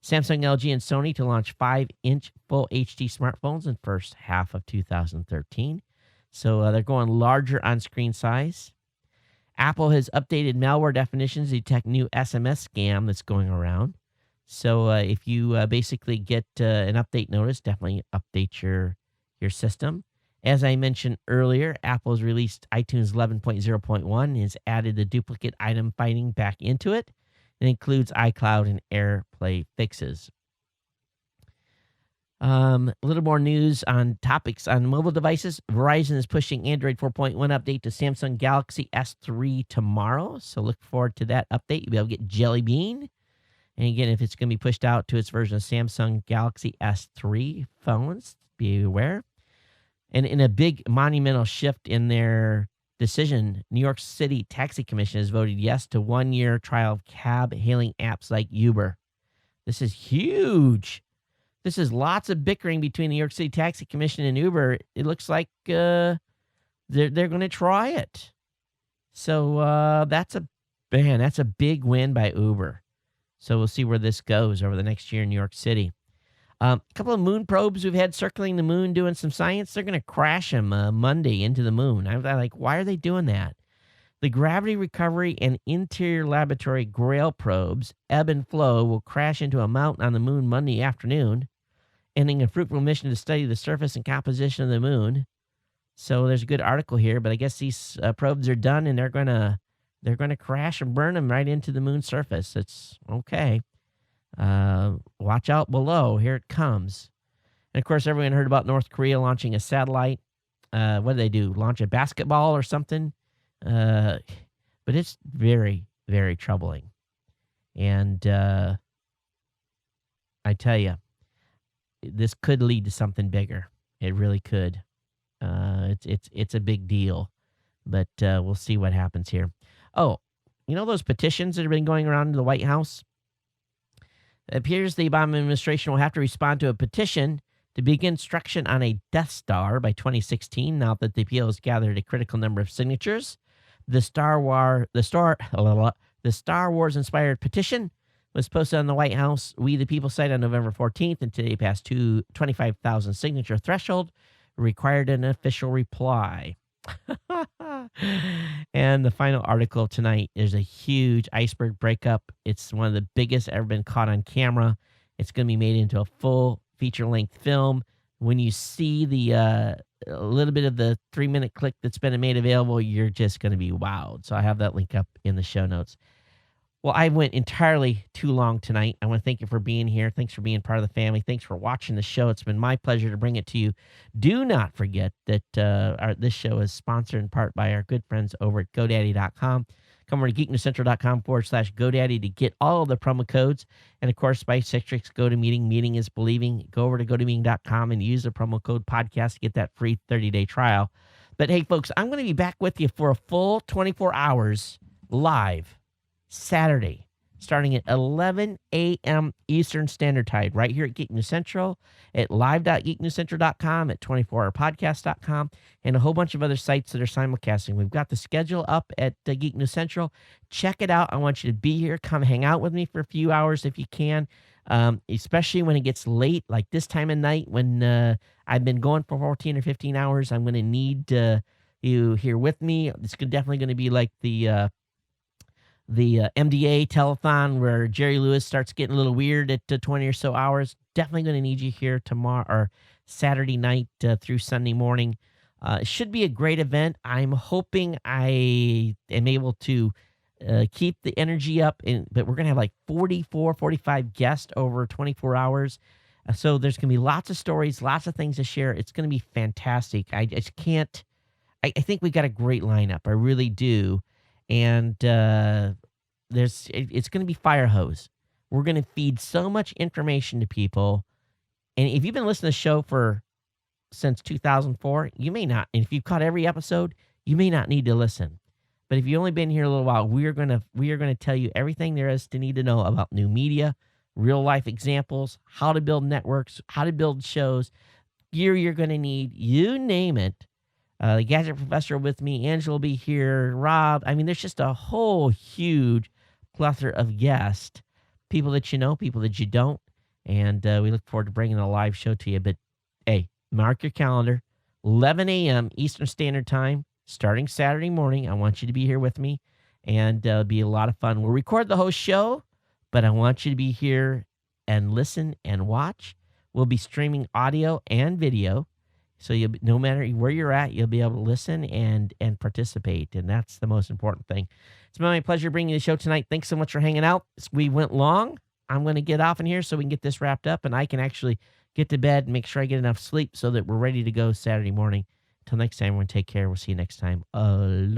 Samsung, LG, and Sony to launch 5-inch Full HD smartphones in first half of 2013. So they're going larger on screen size. Apple has updated malware definitions to detect new SMS scam that's going around. So if you basically get an update notice, definitely update your system. As I mentioned earlier, Apple's released iTunes 11.0.1 and has added the duplicate item finding back into it. It includes iCloud and AirPlay fixes. A little more news on topics on mobile devices. Verizon is pushing Android 4.1 update to Samsung Galaxy S3 tomorrow. So look forward to that update. You'll be able to get Jelly Bean. And again, if it's going to be pushed out to its version of Samsung Galaxy S3 phones, be aware. And in a big monumental shift in their decision, New York City Taxi Commission has voted yes to 1-year trial of cab hailing apps like Uber. This is huge. This is lots of bickering between the New York City Taxi Commission and Uber. It looks like they're going to try it. So that's a big win by Uber. So we'll see where this goes over the next year in New York City. A couple of moon probes we've had circling the moon doing some science. They're going to crash them Monday into the moon. I'm like, why are they doing that? The Gravity Recovery and Interior Laboratory GRAIL probes, Ebb and Flow, will crash into a mountain on the moon Monday afternoon, ending a fruitful mission to study the surface and composition of the moon. So there's a good article here, but I guess these probes are done and they're going to crash and burn them right into the moon's surface. It's okay. Watch out below. Here it comes. And of course, everyone heard about North Korea launching a satellite. What did they do? Launch a basketball or something? But it's very, very troubling. And I tell you, this could lead to something bigger. It really could. It's a big deal. But we'll see what happens here. Oh, you know those petitions that have been going around in the White House? It appears the Obama administration will have to respond to a petition to begin construction on a Death Star by 2016, now that the appeal has gathered a critical number of signatures. The Star Wars-inspired petition was posted on the White House We the People site on November 14th, and today passed 25,000 signature threshold, required an official reply. And the final article tonight is a huge iceberg breakup. It's one of the biggest ever been caught on camera. It's going to be made into a full feature-length film. When you see the a little bit of the 3-minute clip that's been made available, you're just going to be wowed. So I have that link up in the show notes. Well, I went entirely too long tonight. I want to thank you for being here. Thanks for being part of the family. Thanks for watching the show. It's been my pleasure to bring it to you. Do not forget that this show is sponsored in part by our good friends over at GoDaddy.com. Come over to geeknewscentral.com/GoDaddy to get all of the promo codes. And, of course, by Citrix, GoToMeeting, Meeting is Believing. Go over to GoToMeeting.com and use the promo code podcast to get that free 30-day trial. But, hey, folks, I'm going to be back with you for a full 24 hours live Saturday, starting at 11 a.m. Eastern Standard Time, right here at Geek News Central, at live.geeknewscentral.com, at 24hourpodcast.com, and a whole bunch of other sites that are simulcasting. We've got the schedule up at Geek News Central. Check it out. I want you to be here. Come hang out with me for a few hours if you can, especially when it gets late, like this time of night when I've been going for 14 or 15 hours. I'm going to need you here with me. It's definitely going to be like the MDA telethon where Jerry Lewis starts getting a little weird at 20 or so hours. Definitely going to need you here tomorrow or Saturday night through Sunday morning. It should be a great event. I'm hoping I am able to keep the energy up, but we're going to have like 44, 45 guests over 24 hours. So there's going to be lots of stories, lots of things to share. It's going to be fantastic. I just can't, I think we got a great lineup. I really do. And it's going to be fire hose. We're going to feed so much information to people. And if you've been listening to the show since 2004, you may not. And if you've caught every episode, you may not need to listen. But if you've only been here a little while, we are going to tell you everything there is to need to know about new media, real life examples, how to build networks, how to build shows, gear you're going to need, you name it. The Gadget Professor with me, Angela will be here, Rob. I mean, there's just a whole huge plethora of guests, people that you know, people that you don't, and we look forward to bringing a live show to you. But, hey, mark your calendar, 11 a.m. Eastern Standard Time, starting Saturday morning. I want you to be here with me, and it'll be a lot of fun. We'll record the whole show, but I want you to be here and listen and watch. We'll be streaming audio and video. So no matter where you're at, you'll be able to listen and participate, and that's the most important thing. It's been my pleasure bringing you the show tonight. Thanks so much for hanging out. We went long. I'm going to get off in here so we can get this wrapped up, and I can actually get to bed and make sure I get enough sleep so that we're ready to go Saturday morning. Until next time, everyone, take care. We'll see you next time. Aloha.